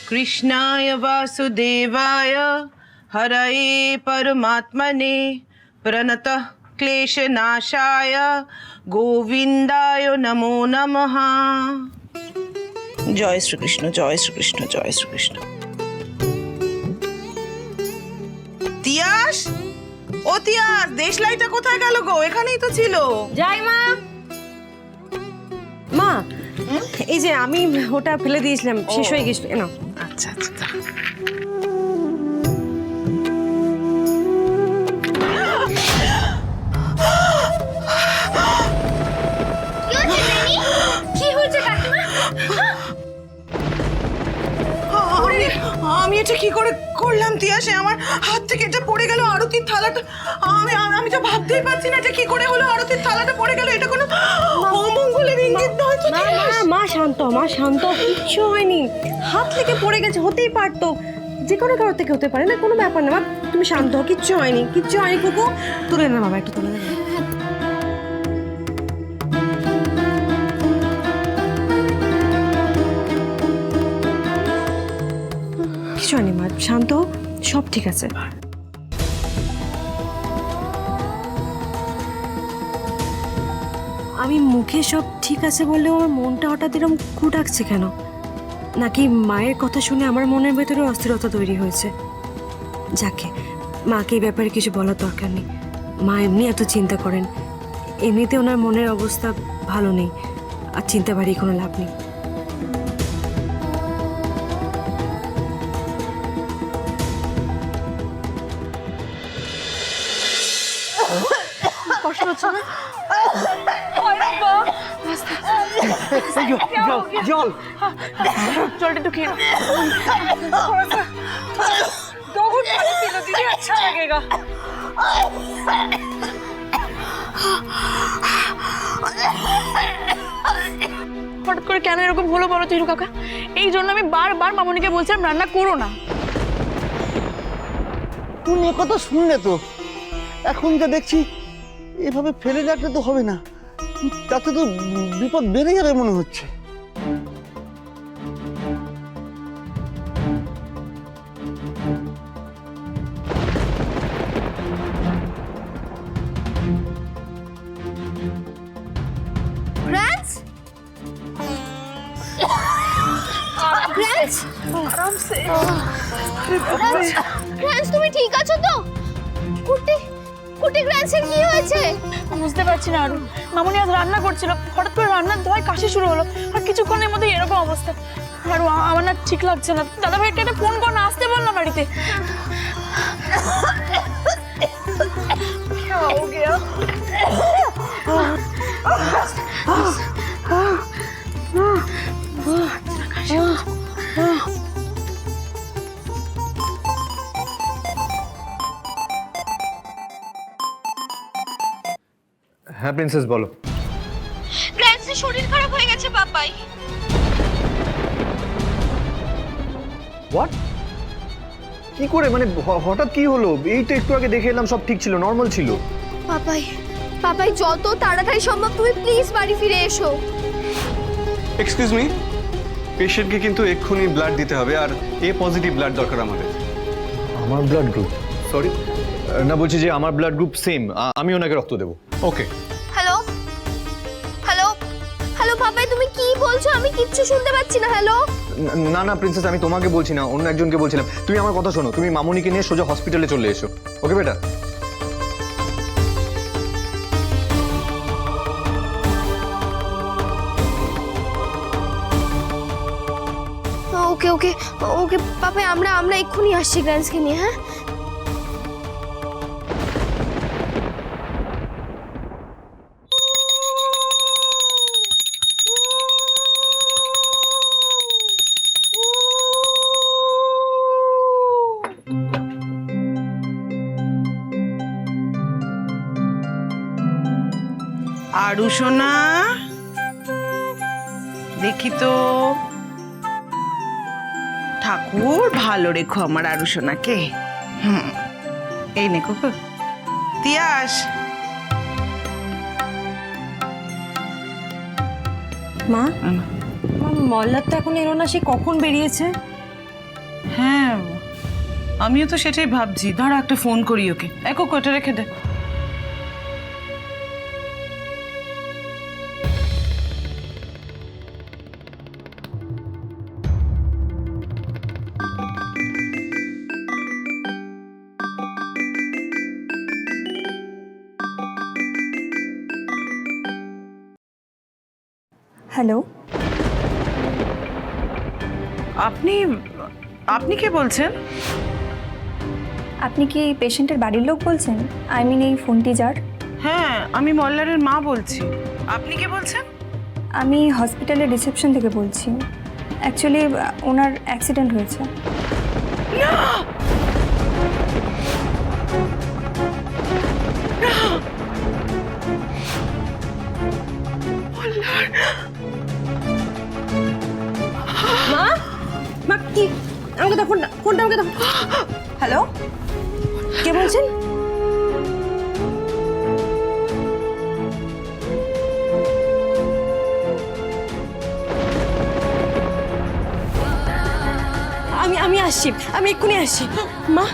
कृष्णाय वासुदेवाय हरये परमात्मने प्रणतः क्लेशनाशाय गोविन्दाय नमो नमः। जय श्री कृष्ण, जय श्री कृष्ण, जय श्री कृष्ण। তিয়াস, ও তিয়াস, দেশলাইটা কোথায় গেল গো? এখানেই তো ছিল। যাই মা। মা, এই যে আমি ওটা ফেলে দিয়েছিলাম, শেষ হয়ে গেছিল। না, আচ্ছা আচ্ছা। কি হয়েছে কাকিমা? আমি এটা কি করে করলাম তিয়াসে? আমার হাত থেকে এটা পড়ে গেল, আরতির থালাটা। আমি তো ভাবতেই পারছি না এটা কি করে হলো, আরতির থালাটা পড়ে গেল। এটা কোনো অমঙ্গলের ইঙ্গিত নয় তো? মা শান্ত, মা শান্ত, কিচ্ছু হয়নি। হাত থেকে পড়ে গেছে, হতেই পারতো, যে কোনো কারোর থেকে হতে পারে না, কোনো ব্যাপার না। মা তুমি শান্ত হও, কিচ্ছু হয়নি, কিচ্ছু হয়নি। কুকু তুলে না বাবা, একটু তুলে না। কিছু হয়নি মা, শান্ত, সব ঠিক আছে। আমি মুখে সব ঠিক আছে বললেও আমার মনটা হঠাৎ এরকম কুটাকছে কেন? নাকি মায়ের কথা শুনে আমার মনের ভেতরে অস্থিরতা তৈরি হয়েছে? যাকে মাকে এই ব্যাপারে কিছু বলার দরকার নেই। মা এমনি এত চিন্তা করেন, এমনিতে ওনার মনের অবস্থা ভালো নেই, আর চিন্তা বাড়িয়ে কোনো লাভ নেই। কষ্ট হচ্ছে না? আরে বাহ! জল জলটা একটু খেয়ে নাও। थोड़ा सा दो घूंट पानी पी लो दीदी, अच्छा लगेगा। হঠাৎ করে কেন এরকম হলো বলো তো হিরু কাকা? এই জন্য আমি বারবার মামুনিকে বলছিলাম রান্না করো না। তুমি এ কথা শুনলে তো, এখন যা দেখছি এভাবে ফেলে রাখলে তো হবে না, তাতে তো বিপদ বেড়ে যাবে মনে হচ্ছে। গ্র্যান্স গ্র্যান্স आराम से। গ্র্যান্স তুমি ঠিক আছো তো? কুটি কুটি গ্র্যান্সের কি হয়েছে? বুঝতে পারছি না আরু, মামুনি আজ রান্না করছিল, হঠাৎ করে রান্নার ধোঁয়ায় কাশি শুরু হলো, আর কিছুক্ষণের মধ্যে এরকম অবস্থা। আর আমার না ঠিক লাগছে না, দাদা ভাইকে একটা ফোন কর না, আসতে বললাম বাড়িতে। क्या हो गया? হ্যাঁ প্রিন্সেস বলো। গ্র্যান্সের শরীর খারাপ হয়ে গেছে পাপাই। হোয়াট? কি করে মানে হঠাৎ কি হলো? এই তো একটু আগে দেখে এলাম, সব ঠিক ছিল, নর্মাল ছিল। পাপাই পাপাই যত তাড়াতাড়ি সম্ভব তুমি প্লিজ বাড়ি ফিরে এসো। এক্সকিউজ মি, পেশেন্টকে কিন্তু এক্ষুনি ব্লাড দিতে হবে, আর এ পজিটিভ ব্লাড দরকার আমাদের। আমার ব্লাড গ্রুপ? সরি, না বলছি যে আমার ব্লাড গ্রুপ সেম, আমি ওনাকে রক্ত দেবো। ওকে। হ্যালো হ্যালো হ্যালো পাপাই তুমি কি বলছো? আমি কিচ্ছু শুনতে পাচ্ছি না। হ্যালো না না প্রিন্সেস, আমি তোমাকে বলছি না, অন্য একজনকে বলছিলাম। তুমি আমার কথা শোনো, তুমি মামুনিকে নিয়ে সোজা হসপিটালে চলে এসো। ওকে বেটা? ওকে ওকে ওকে পাপাই, আমরা এক্ষুনি আসছি গ্র্যান্সকে নিয়ে। হ্যাঁ আরু সোনা, দেখি তো। ঠাকুর ভালো রেখো আমার আরু সোনাকে। এই নে কুকু, তিয়াস। মা মল্লার তো এখন এলো না, সে কখন বেরিয়েছে? হ্যাঁ আমিও তো সেটাই ভাবছি, দাঁড়া একটা ফোন করি ওকে। এক কোটা রেখে দে। হ্যালো, আপনি কে বলছেন? আপনি কি পেশেন্টের বাড়ির লোক বলছেন? আই মিন এই ফোনটি যার? হ্যাঁ আমি মল্লারের মা বলছি। আপনি কে বলছেন? আমি হসপিটালের রিসেপশন থেকে বলছি। অ্যাকচুয়ালি ওনার অ্যাক্সিডেন্ট হয়েছে। মা মা কি? আমাকে দাও ফোনটা আমাকে দাও। হ্যালো, কে বলছেন? আমি আসছি, আমি এক্ষুনি আসছি। মা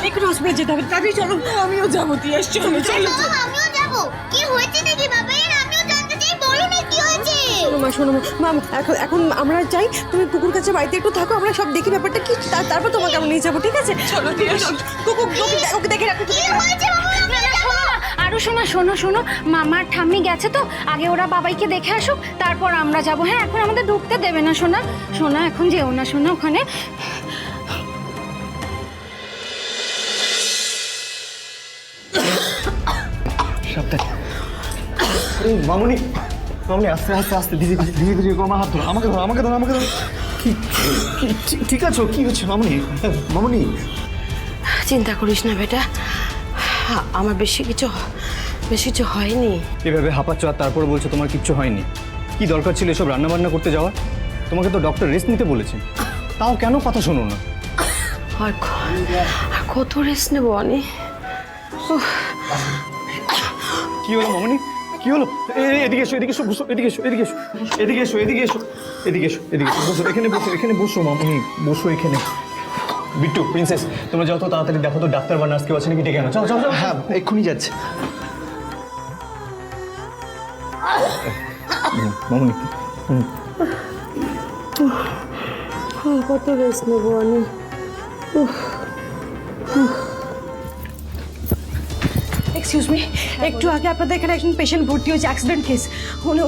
একটু হসপিটালে যেতে হবে, তাড়াতাড়ি চলো। আমিও যাবো, তুই আসছি। আমিও যাব। কি হয়েছে নাকি বাবা? আমিও জানতে চাই, বলো না কি হয়েছে। শোনো মা, এখন আমরা চাই তুমি কুকুর কাছে বাড়িতে একটু থাকো, আমরা সব দেখি ব্যাপারটা কি, তারপর তোমাকে আমরা নিয়ে যাবো, ঠিক আছে? চলো কুকুর ওকে দেখে রাখো। কি হয়েছে বাবা? আরো শোনো শোনো, মামার ঠাম্মি গেছে তো, আগে ওরা বাবাইকে দেখে আসুক, তারপর আমরা যাবো। হ্যাঁ এখন আমাদের ঢুকতে দেবে না সোনা, এখন যেও না সোনা ওখানে। সাবধানে। আরে মামুনি, মামুনি আস্তে আস্তে আস্তে, ধীরে ধীরে ধীরে ধীরে, আমার হাত ধরো, আমাকে ধরো, আমাকে ধরো, আমাকে ধরো। ঠিক আছো? কি হচ্ছে মামুনি? মামুনি চিন্তা করিস না বেটা, আমার বেশি কিছু হয়নি। এভাবে হাঁপাচ্ছ আর তারপর বলছো তোমার কিচ্ছু হয়নি? কি দরকার ছিল এসব রান্না বান্না করতে যাওয়া? তোমাকে তো ডক্টর রেস্ট নিতে বলেছেন, তাও কেন কথা শোনো না? আর কত রেস্ট নেবো অনি? কি হলো মামুনি, কি হলো? এদিকে এসো, এদিকে এসো, বসো, এদিকে এসো, এদিকে এসো, এদিকে এসো, এদিকে এসো, এদিকে এসো, এদিকে এসো, বসো, এখানে বসো, এখানে বসো মামুনি, বসো এখানে। বিট্টু, প্রিন্সেস, তোমরা যত তাড়াতাড়ি দেখো তো ডাক্তার বা নার্স কেউ আছে নাকি, ডেকে আনো। চলো চলো চলো। হ্যাঁ এক্ষুনি যাচ্ছে। মামুনি কত রেস্ট নেবো অনি? এক্সকিউজ মি, একটু আগে আপনাদের এখানে একজন পেশেন্ট ভর্তি হয়েছে, অ্যাক্সিডেন্ট কেস।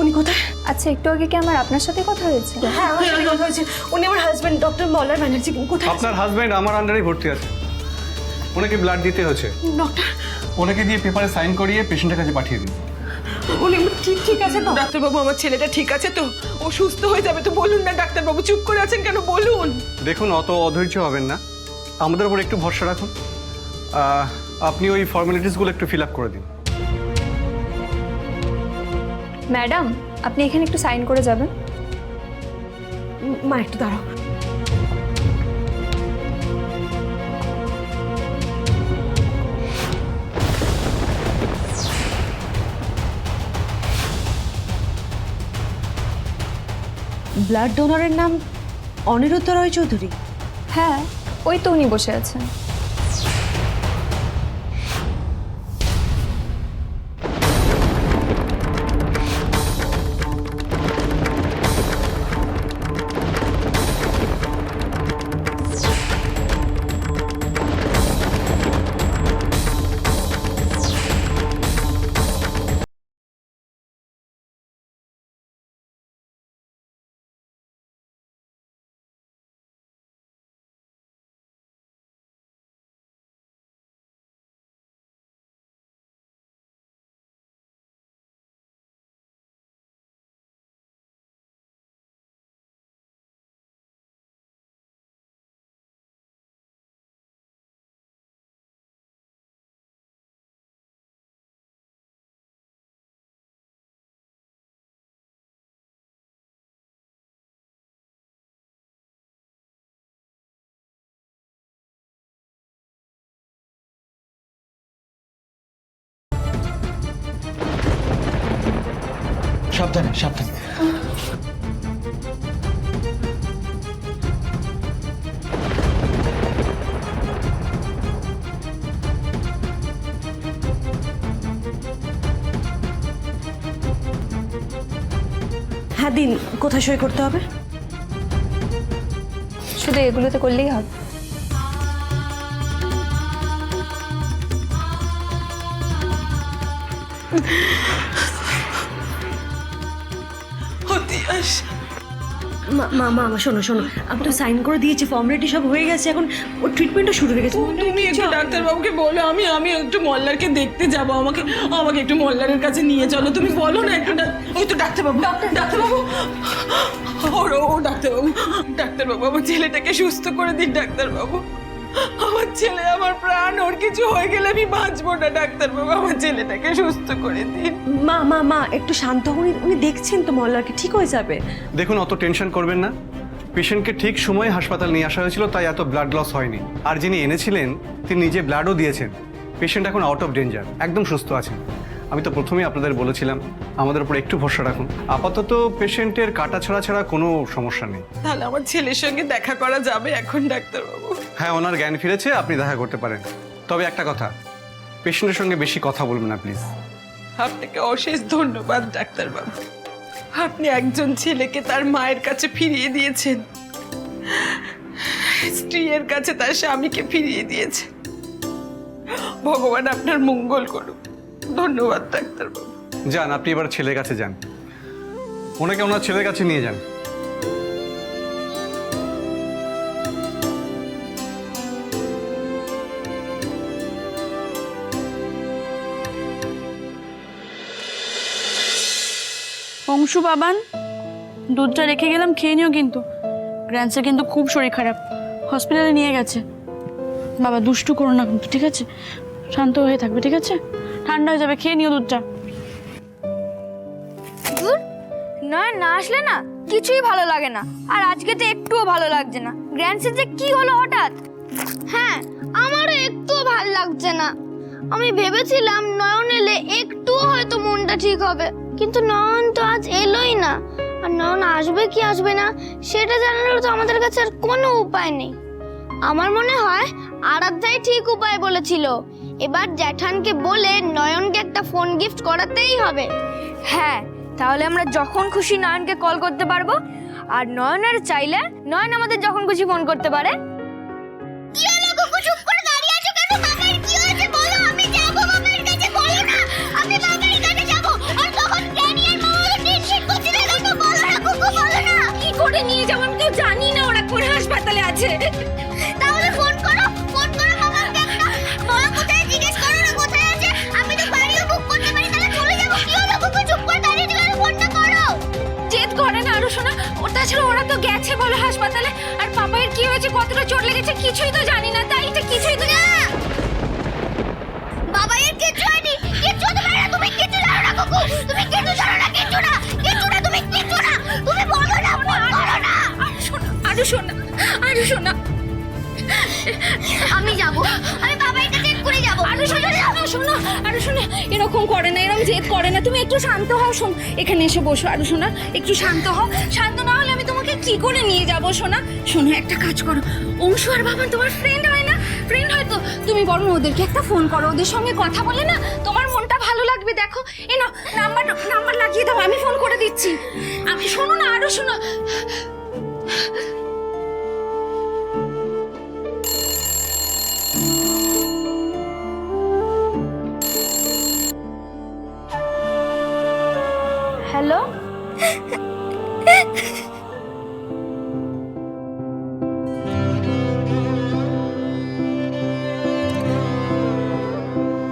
উনি কোথায়? আচ্ছা, একটু আগে কি আমার আপনার সাথে কথা হয়েছে? হ্যাঁ, আমার সাথে কথা হয়েছে। উনি আমার হাজবেন্ড, ডক্টর মল্লার ব্যানার্জি। কোথায়? আপনার হাজব্যান্ড আমার আন্ডারেই ভর্তি আছে, ওনাকে ব্লাড দিতে হচ্ছে। ডক্টর, ওনাকে দিয়ে পেপারে সাইন করিয়ে পেশেন্টের কাছে পাঠিয়ে দিন। উনি ঠিক আছে তো? ডাক্তারবাবু আমার ছেলেটা ঠিক আছে তো? ও সুস্থ হয়ে যাবে তো? বলুন না ডাক্তারবাবু, চুপ করে আছেন কেন, বলুন। দেখুন, অত অধৈর্য হবেন না, আমাদের উপর একটু ভরসা রাখুন। আপনি ওই ফর্মালিটিসগুলো একটু ফিল আপ করে দিন। ম্যাডাম, আপনি এখানে একটু সাইন করে যাবেন। মা একটু দাঁড়াও। ব্লাড ডোনারের নাম অনিরুদ্ধ রয় চৌধুরী? হ্যাঁ, ওই তো উনি বসে আছেন। সাবধানে সাবধানে। হ্যাঁ দিন, কোথায় সই করতে হবে? শুধু এগুলোতে করলেই হবে। মা শোনো, আমি তো সাইন করে দিয়েছি, ফর্মালিটি সব হয়ে গেছে, এখন ওর ট্রিটমেন্টটা শুরু হয়ে গেছে। তুমি একটু ডাক্তারবাবুকে বলো, আমি একটু মল্লারকে দেখতে যাব, আমাকে একটু মল্লারের কাছে নিয়ে চলো। তুমি বলো না একটু। ওই তো ডাক্তারবাবু, ডাক্তারবাবু, ও ডাক্তারবাবু আমার ছেলেটাকে সুস্থ করে দিন ডাক্তারবাবু। আমার ছেলে আমার প্রাণ, ওর কিছু হয়ে গেলে আমি বাঁচবো না ডাক্তারবাবু, আমার ছেলেটাকে সুস্থ করে দিন। মা একটু শান্ত হন, উনি দেখছেন তো মল্লারকে, ঠিক হয়ে যাবে। দেখুন, অত টেনশন করবেন না, পেশেন্টকে ঠিক সময়ে হাসপাতাল নিয়ে আসা হয়েছিল, তাই এত ব্লাড লস হয়নি। আর যিনি এনেছিলেন তিনি নিজে ব্লাডও দিয়েছেন। পেশেন্ট এখন আউট অফ ডেঞ্জার, একদম সুস্থ আছেন। আমি তো প্রথমেই আপনাদের বলেছিলাম আমাদের উপর একটু ভরসা রাখুন। আপাতত পেশেন্টের কাটা ছাড়া কোনো সমস্যা নেই। তাহলে আমার ছেলের সঙ্গে দেখা করা যাবে এখন ডাক্তারবাবু? হ্যাঁ, ওনার জ্ঞান ফিরেছে, আপনি দেখা করতে পারেন। তবে একটা কথা, পেশেন্টের সঙ্গে বেশি কথা বলবেন না প্লিজ। আপনাকে অশেষ ধন্যবাদ ডাক্তারবাবু, আপনি একজন ছেলেকে তার মায়ের কাছে ফিরিয়ে দিয়েছেন, স্ত্রীর কাছে তার স্বামীকে ফিরিয়ে দিয়েছেন। ভগবান আপনার মঙ্গল করুক। ধন্যবাদ ডাক্তারবাবু। যান, আপনি এবার ছেলের কাছে যান, ওনাকে ওনার ছেলের কাছে নিয়ে যান। অংশু বাবান, দুধটা রেখে গেলাম, খেয়ে নিও কিন্তু। গ্র্যান্ডসের কিন্তু খুব শরীর খারাপ, হসপিটালে নিয়ে গেছে। বাবা দুষ্টু করো না কিন্তু, ঠিক আছে? শান্ত হয়ে থাকবে, ঠিক আছে? ঠান্ডা হয়ে যাবে, খেয়ে নিও দুধটা। না আসলে না কিছুই ভালো লাগে না, আর আজকে তো একটুও ভালো লাগছে না। গ্র্যান্ডসের যে কি হলো হঠাৎ? হ্যাঁ, আমারও একটুও ভাল লাগছে না। আমি ভেবেছিলাম নয়ন এলে একটু হয়তো মনটা ঠিক হবে, কিন্তু নয়ন তো আজ এলোই না। আর নয়ন আসবে কি আসবে না সেটা জানানোর তো আমাদের কাছে আর কোনো উপায় নেই। আমার মনে হয় আরাধ্যাই ঠিক উপায় বলেছিল। এবার জ্যাঠানকে বলে নয়নকে একটা ফোন গিফট করাতেই হবে। হ্যাঁ, তাহলে আমরা যখন খুশি নয়নকে কল করতে পারবো, আর নয়নের চাইলে নয়ন আমাদের যখন খুশি ফোন করতে পারে। কি হলো কুকু, চুপ করে দাঁড়িয়ে আছো কেন? বাবার কি হয়েছে বলো, আমি যাব বাবার কাছে। বলো না, আমি বাবার কাছে যাব। আর তখন গ্র্যানি আর মামা তো টেনশন করছে না কেন? বলো না কুকু, বলো না। কি করে নিয়ে যাবো আমি তো জানি না, ওরা কোন হাসপাতালে আছে। তাহলে ফোন করো মামাকে একটা। বলো কোথায়, জিজ্ঞেস করো না কোথায় আছে। আমি তো গাড়িও বুক করতে পারি, তাহলে চলে যাব। কি হলো কুকু, চুপ করে দাঁড়িয়ে দিলে, ফোনটা করো। জেদ করে না আরো শোনা, ও তাছাড়া ওরা তো গেছে বলে হাসপাতালে। আর পাপাইয়ের কি হয়েছে, কতটা চোট লেগেছে কিছুই তো জানি না, তাই এটা কিছুই তো জানি না। বাবা এর কিচ্ছু হয়নি, কিচ্ছু হতে পারে না। তুমি কিচ্ছু জানো না কুকু, তুমি কিচ্ছু জানো না, কিচ্ছু না, তুমি কিচ্ছু না। তুমি বলো না, ফোন করো না। আরো শোনা আমি যাব, আমি বাবার কাছে এক্ষুনি যাব। আরো শোনা, এরকম করে না, এরকম জেদ করে না। তুমি একটু শান্ত হও, শোন এখানে এসে বসো। আরো শোনা, একটু শান্ত হও। শান্ত না হলে আমি তোমাকে কি করে নিয়ে যাবো শোনা? শোনো, একটা কাজ করো, অংশু আর বাবা তোমার ফ্রেন্ড হয় না? ফ্রেন্ড হয়তো, তুমি বরং ওদেরকে একটা ফোন করো, ওদের সঙ্গে কথা বলে না তোমার মনটা ভালো লাগবে। দেখো এ নাও, নাম্বার লাগিয়ে দাও, আমি ফোন করে দিচ্ছি। আমি শোনো না, আরো শোনো। হ্যালো,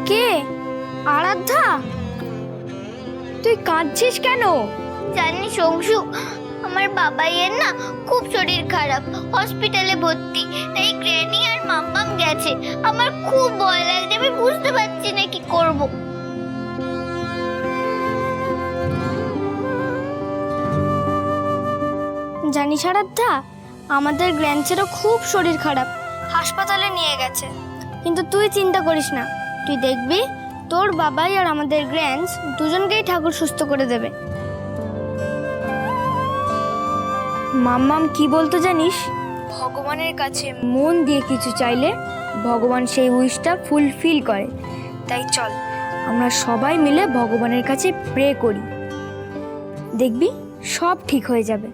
কে? আরাধ্যা, তুই কাঁদছিস কেন? জানিস অংশু, আমার বাবাইয়ের না খুব শরীর খারাপ, হসপিটালে ভর্তি। তাই গ্র্যানি আর মাম্মাম গেছে। আমার খুব ভয় লাগছে, আমি বুঝতে পারছি না কি করব। জানিস আরাধ্যা, আমাদের গ্র্যান্ডসেরও খুব শরীর খারাপ, হাসপাতালে নিয়ে গেছে। কিন্তু তুই চিন্তা করিস না, তুই দেখবি তোর বাবাই আর আমাদের গ্র্যান্ডস দুজনকেই ঠাকুর সুস্থ করে দেবে। মাম্মাম কি বলতো জানিস? ভগবানের কাছে মন দিয়ে কিছু চাইলে ভগবান সেই উইশটা ফুলফিল করে। তাই চল আমরা সবাই মিলে ভগবানের কাছে প্রে করি, দেখবি সব ঠিক হয়ে যাবে।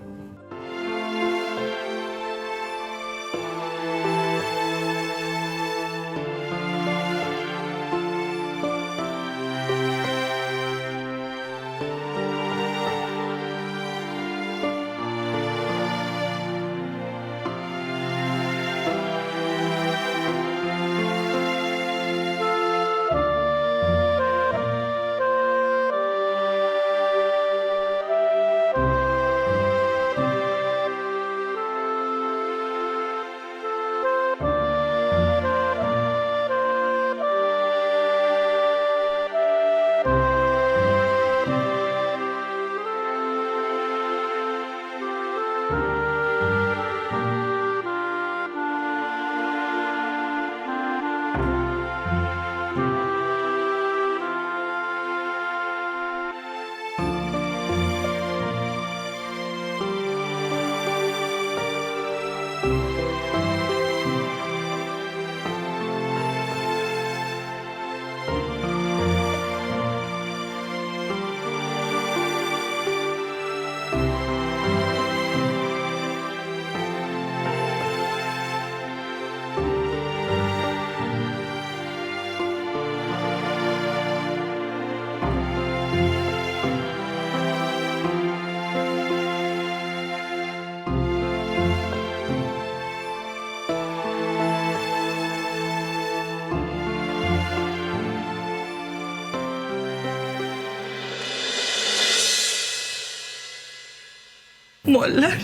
মল্লার,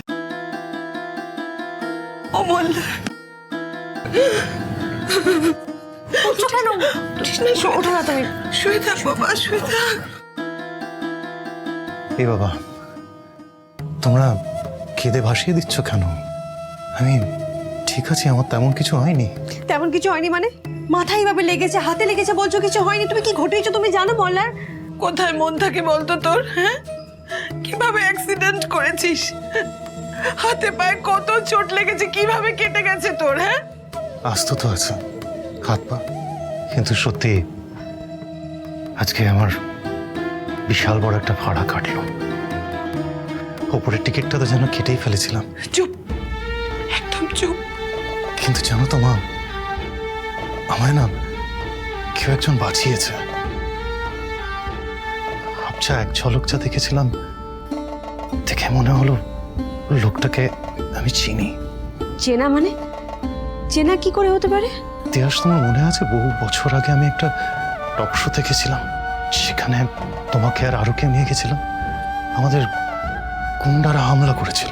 ও মল্লার, উঠছো কেন? ওঠো না তুমি। শুয়ে থাক বাবা, শুয়ে থাক। এই বাবা, তোমরা কেঁদে ভাসিয়ে দিচ্ছ কেন? আমি ঠিক আছি, আমার তেমন কিছু হয়নি। তেমন কিছু হয়নি মানে? মাথায় এভাবে লেগেছে, হাতে লেগেছে, বলছো কিছু হয়নি। তুমি কি ঘটেছো তুমি জানো মল্লার? কোথায় মন থাকে বলতো তোর? হ্যাঁ, কিভাবে অ্যাক্সিডেন্ট করেছিস? হাতে পায়ে কত চোট লেগেছে, কিভাবে কেটে গেছে তোর? হ্যাঁ, আস্ত তো আছে হাত পা, কিন্তু সত্যি আজকে আমার বিশাল বড় একটা ভাড়া কাটলো। ওপরের টিকিটটা তো যেন কেটেই ফেলেছিলাম। চুপ, একদম চুপ। কিন্তু জানো তো মা, আমায় না কেউ একজন বাঁচিয়েছে। আচ্ছা, এক ঝলক যা দেখেছিলাম, দেখে মনে হলো লোকটাকে আমি চিনি। চেনা মানে? চেনা কি করে হতে পারে? ইতিহাস তোমার মনে আছে? বহু বছর আগে আমি একটা টক শো দেখেছিলাম, সেখানে তোমাকে আর আরুকে নিয়ে গেছিলাম। আমাদের গুন্ডারা হামলা করেছিল,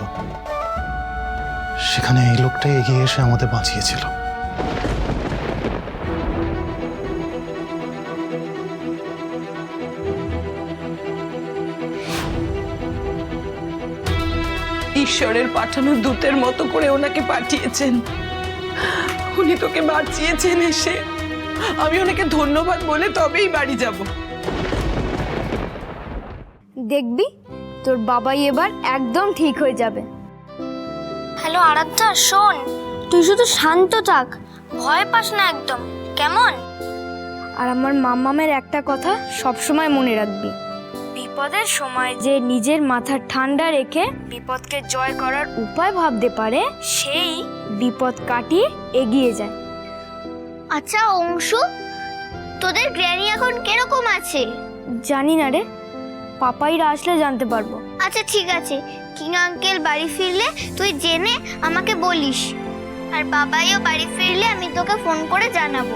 সেখানে এই লোকটাই এগিয়ে এসে আমাদের বাঁচিয়েছিল। ঈশ্বরের পাঠানো দূতের মতো করে ওনাকে পাঠিয়েছেন, উনি তোকে বাঁচিয়েছেন এসে। আমি ওনাকে ধন্যবাদ বলে তবেই বাড়ি যাব। দেখবি তোর বাবাই এবার একদম ঠিক হয়ে যাবে। হ্যালো আরাধ্যা, শোন, তুই শুধু শান্ত থাক, ভয় পাস না একদম, কেমন? আর আমার মাম্মামের একটা কথা সবসময় মনে রাখবি, বিপদের সময় যে নিজের মাথা ঠান্ডা রেখে বিপদকে জয় করার উপায় ভাবতে পারে, সেই বিপদ কাটিয়ে এগিয়ে যায়। আচ্ছা অংশু, তোদের গ্র্যানি এখন কিরকম আছে? জানি না রে, পাপাইরা আসলে জানতে পারবো। আচ্ছা ঠিক আছে, কিং আঙ্কেল বাড়ি ফিরলে তুই জেনে আমাকে বলিস, আর বাবাইও বাড়ি ফিরলে আমি তোকে ফোন করে জানাবো।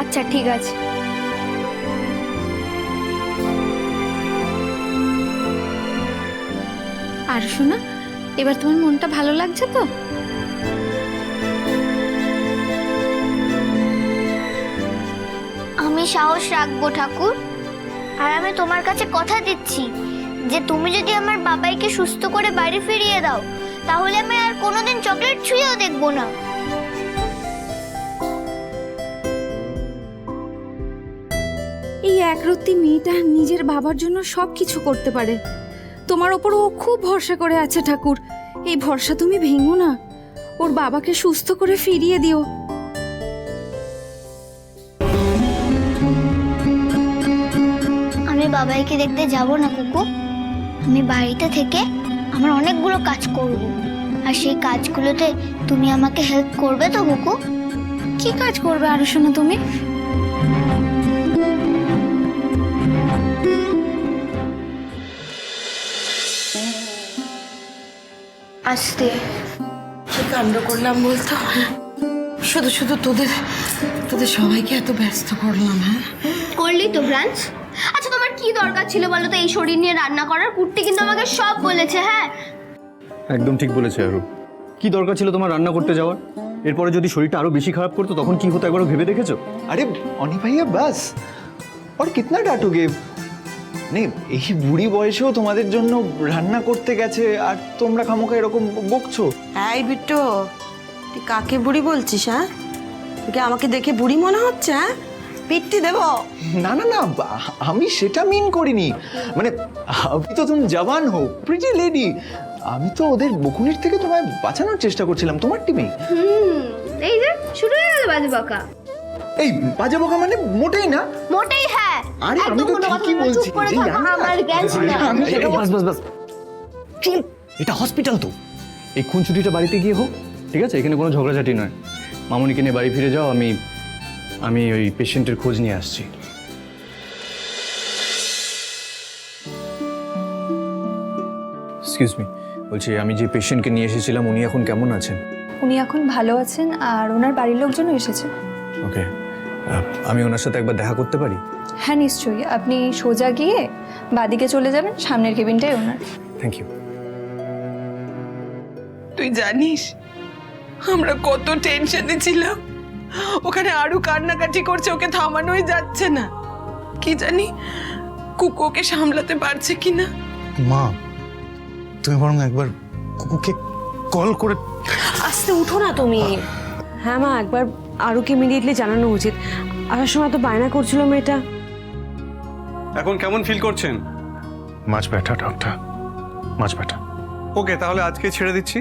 আচ্ছা ঠিক আছে। আর শোনা, এবার তোমার মনটা ভালো লাগছে তো? আমি সাহস রাখবো ঠাকুর, আর আমি তোমার কাছে কথা দিচ্ছি যে তুমি যদি আমার বাবাইকে সুস্থ করে বাড়ি ফিরিয়ে দাও, তাহলে আমি আর কোনোদিন চকলেট ছুঁয়েও দেখবো না। এই একরত্তি মেয়েটা নিজের বাবার জন্য সব কিছু করতে পারে। তোমার ওপর ও খুব ভরসা করে আছে ঠাকুর, এই ভরসা তুমি ভেঙো না। ওর বাবাকে সুস্থ করে ফিরিয়ে দিও। আমি বাবাইকে দেখতে যাব না কুকু, আমি বাড়িতে থেকে আমার অনেকগুলো কাজ করব, আর সেই কাজগুলোতে তুমি আমাকে হেল্প করবে তো কুকু? কি কাজ করবে আরো শোনা তুমি? আস্তে। কি কাণ্ড করলাম বলতো? শুধু শুধু তোদের সবাইকে এত ব্যস্ত করলাম। হ্যাঁ, করলি তো ব্রাঞ্চ। আচ্ছা তোমার কি দরকার ছিল বলো তো এই শরীর নিয়ে রান্না করার? কুট্টি কিন্তু আমাকে সব বলেছে। হ্যাঁ একদম ঠিক বলেছে আরু। কি দরকার ছিল তোমার রান্না করতে যাওয়ার? এরপরে যদি শরীরটা আরো বেশি খারাপ করতো তখন কি হতো একবারও ভেবে দেখেছো? अरे অনি ভাইয়া বাস, और कितना डांटोगे? नहीं, এই বুড়ি বয়সেও তোমাদের জন্য রান্না করতে গেছে আর তোমরা খামোখা এরকম বকছো। এই বিট্টু, তুই কাকে বুড়ি বলছিস? হ্যাঁ, তোকে আমাকে দেখে বুড়ি মনে হচ্ছে? হ্যাঁ, পিট্টি দেবো? না না না, আমি সেটা মিন করিনি। মানে আমি তো তুমি জওয়ান হো, প্রিটি লেডি। আমি তো ওদের বকুনির থেকে তোমায় বাঁচানোর চেষ্টা করছিলাম, তোমার টিমে। এই যে শুরু হয়ে গেল বাজে বকা। এই বাজে বকা মানে মোটেই না। মোটেই হ্যাঁ। আরে আমি তো ঠিকই বলছি। চুপ করে থাকো, আমার জ্ঞান ছিল। বাস বাস বাস, চুপ। এটা হসপিটাল তো, এই খুনছুটিটা বাড়িতে গিয়ে হোক, ঠিক আছে? এখানে কোনো ঝগড়াঝাটি নয়। মামনিকে নিয়ে বাড়ি ফিরে যাও, আমি ওই পেশেন্টের খোঁজ নিয়ে আসছি। এক্সকিউজ মি, বলছি আমি যে পেশেন্টকে নিয়ে এসেছিলাম উনি এখন কেমন আছেন? উনি এখন ভালো আছেন, আর ওনার বাড়ির লোকজনও এসেছে। ওকে, আমি ওনার সাথে একবার দেখা করতে পারি? হ্যাঁ নিশ্চয়ই, আপনি সোজা গিয়ে বাদিকে চলে যাবেন, সামনের কেবিনটাই ওনার। Thank you. তুই জানিস আমরা কত টেনশনে ছিলাম, ওখানে আরো কান্নাকাটি করছে, ওকে থামানোই যাচ্ছে না। কি জানি কুকু ওকে সামলাতে পারছে কিনা। মা তুমি বরং একবার কুকুকে কল করে। আস্তে উঠো না তুমি। হ্যাঁ মা, একবার আরুকে ইমিডিয়েটলি জানানো উচিত। আসার সময় তো বায়না করছিল মেয়েটা। এখন কেমন ফিল করছেন? মাছ বেটার ডক্টর, মাছ বেটার। ওকে, তাহলে আজকে ছেড়ে দিচ্ছি।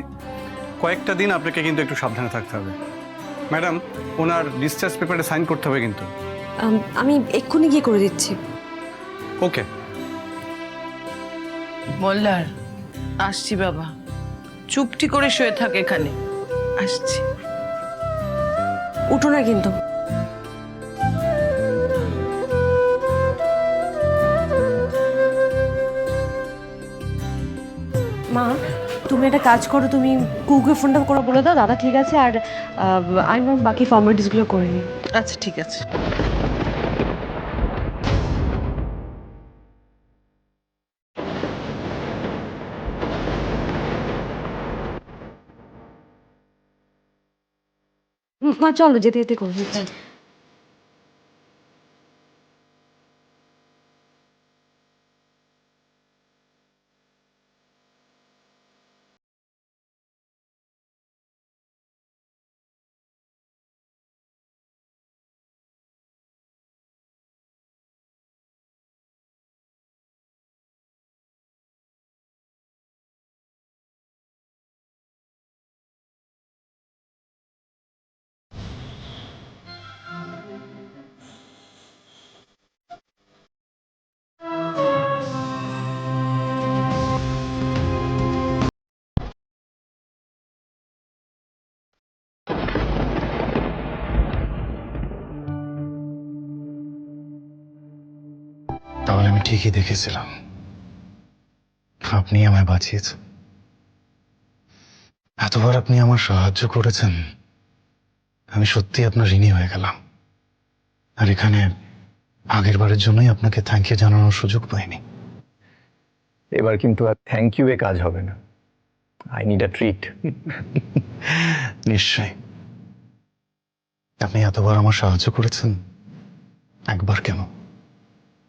কয়েকটা দিন আপনাকে কিন্তু একটু সাবধানে থাকতে হবে। ম্যাডাম, ওনার ডিসচার্জ পেপারে সাইন করতে হবে কিন্তু। আমি এক্ষুনি গিয়ে করে দিচ্ছি। ওকে মোল্লার, আসছি বাবা, চুপটি করে শুয়ে থাক এখানে, আসছি। উঠো না কিন্তু। মা, তুমি একটা কাজ করো, তুমি কুকুকে ফোনটা করে বলে দাও দাদা ঠিক আছে, আর আমি বাকি ফর্মালিটিসগুলো করে নিই। আচ্ছা ঠিক আছে। মা চলো, যেতে যেতে করে দিচ্ছি। তাহলে আমি ঠিকই দেখেছিলাম, আপনি আমায় বাঁচিয়েছেন। এতবার আপনি আমার সাহায্য করেছেন, আমি সত্যি আপনার ঋণী হয়ে গেলাম। আর এখানে আগের বারের জন্যই আপনাকে থ্যাংক ইউ জানানোর সুযোগ পাইনি। এবার কিন্তু আর থ্যাংক ইউ এ কাজ হবে না, আই নিড আ ট্রিট। নিশ্চয়ই, আপনি এতবার আমার সাহায্য করেছেন, একবার কেন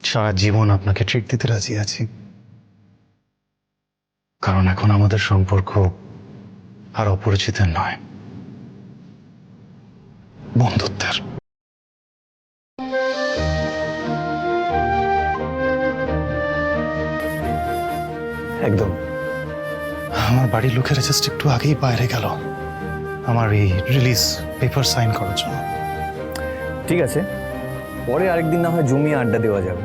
সারা জীবন আপনাকে ট্রিট দিতে রাজি আছি। কারণ এখন আমাদের সম্পর্ক আর অপরিচিতের নয়, বন্ধুত্বের। একদম। আমার বাড়ির লোকেরা জাস্ট একটু আগেই বাইরে গেল আমার এই রিলিজ পেপার সাইন করার জন্য। ঠিক আছে, পরে আরেকদিন না হয় জমিয়ে আড্ডা দেওয়া যাবে।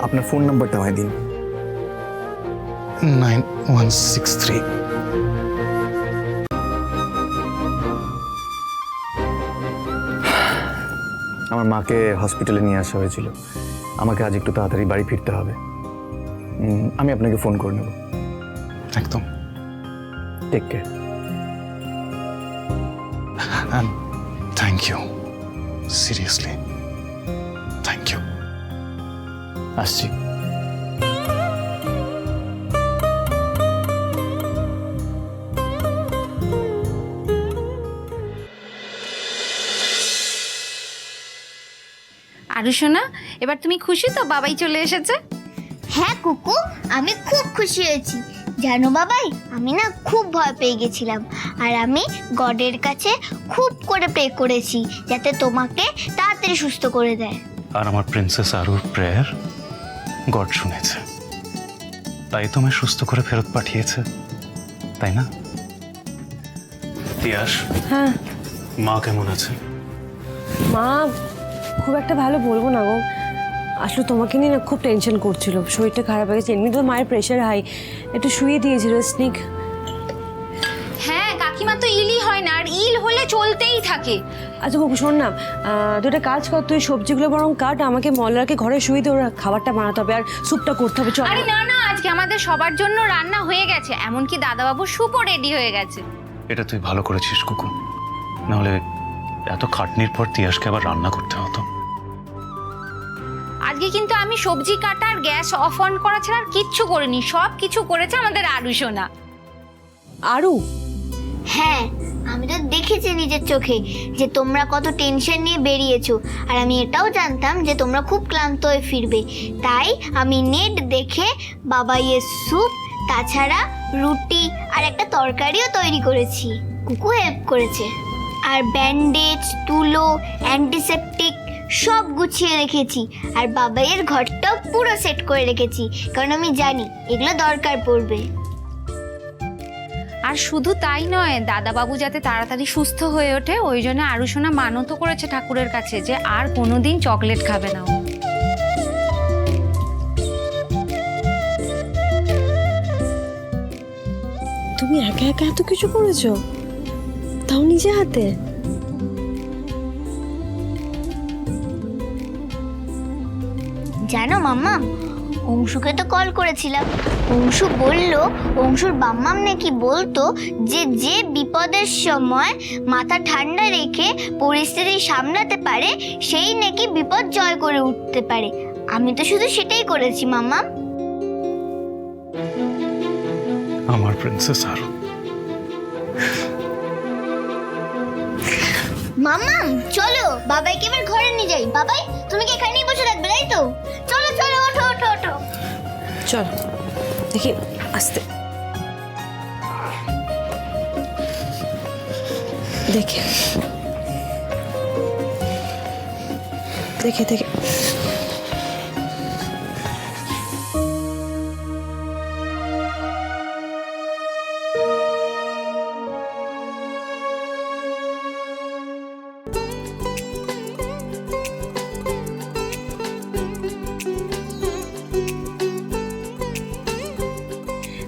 আপনার ফোন নাম্বারটা আমায় দিন। 9163। আমার মাকে হসপিটালে নিয়ে আসা হয়েছিল, আমাকে আজ একটু তাড়াতাড়ি বাড়ি ফিরতে হবে। আমি আপনাকে ফোন করে নেব। একদম। Take care. And thank you. Seriously. Thank you. আসছি। আরু সোনা, এবার তুমি খুশি তো বাবাই চলে এসেছে? হ্যাঁ কুকু, আমি খুব খুশি হয়েছি। জানো বাবাই, আমি না খুব ভয় পেয়ে গেছিলাম, আর আমি গডের কাছে খুব করে প্রে করেছি যাতে তোমাকে তাড়াতাড়ি সুস্থ করে দেয়। আর আমার প্রিন্সেস আরুর প্রেয়ার গড শুনেছে, তাই তোমায় সুস্থ করে ফেরত পাঠিয়েছে, তাই না? তিয়াস, হ্যাঁ মা কেমন আছে? মা খুব একটা ভালো বলবো না গো, আসলে তোমাকে নিয়ে না খুব টেনশন করছিল, শরীরটা খারাপ হয়ে গেছে, এমনি তো মায়ের প্রেশার হাই, একটু শুয়ে দিয়েছিল স্নিক। হ্যাঁ, কাকিমা তো ইলই হয় না, আর ইল হলে চলতেই থাকে। আচ্ছা বাবু শোন না, দুটো কাজ কর, তুই সবজিগুলো বরং কাট, আমাকে মল্লারকে ঘরে শুয়ে দিয়ে ওরা খাবারটা বানাতে হবে আর স্যুপটা করতে হবে। চল। আরে না না, আজকে আমাদের সবার জন্য রান্না হয়ে গেছে, এমনকি দাদাবাবুর স্যুপও রেডি হয়ে গেছে। এটা তুই ভালো করেছিস কুকু, নাহলে এত খাটনির পর তিয়াসকে আবার রান্না করতে হতো। আজকে কিন্তু আমি সবজি কাটার গ্যাস অফ অন করা ছাড়া আর কিচ্ছু করিনি, সব কিছু করেছে আমাদের আরু সোনা। আরু? হ্যাঁ, আমি তো দেখেছি নিজের চোখে যে তোমরা কত টেনশন নিয়ে বেরিয়েছো, আর আমি এটাও জানতাম যে তোমরা খুব ক্লান্ত হয়ে ফিরবে। তাই আমি নেট দেখে বাবাইয়ের স্যুপ, তাছাড়া রুটি আর একটা তরকারিও তৈরি করেছি। কুকু হেল্প করেছে। আর ব্যান্ডেজ, তুলো, অ্যান্টিসেপটিক সব গুছিয়ে রেখেছি। আর বাবাইয়ের ঘরটাও পুরো সেট করে রেখেছি, কারণ আমি জানি এগুলো দরকার পড়বে। আর শুধু তাই নয়, দাদাবাবু যাতে তাড়াতাড়ি সুস্থ হয়ে ওঠে ওই জন্য আরুসোনা মানতও করেছে ঠাকুরের কাছে যে আর কোনোদিন চকলেট খাবে না ও। তুমি একা একা এত কিছু করেছো, তাও নিজে হাতে? জানো মাম্মাম, অংশুকে তো কল করেছিলাম। অংশু বলল অংশুর বাম্মাম নাকি বলতো যে যে বিপদের সময় মাথা ঠান্ডা রেখে পরিস্থিতি সামলাতে পারে সেই নাকি বিপদ জয় করে উঠতে পারে। আমি তো শুধু সেটাই করেছি মাম্মাম। আমার প্রিন্সেস আরু। মাম্মাম চলো বাবাইকে এবার ঘরে নিয়ে যাই। বাবাই তুমি কি এখানেই বসে থাকবে, তাই তো? চলো চলো, ওঠো ওঠো ওঠো। চল দেখি, আস্তে দেখে দেখে দেখে।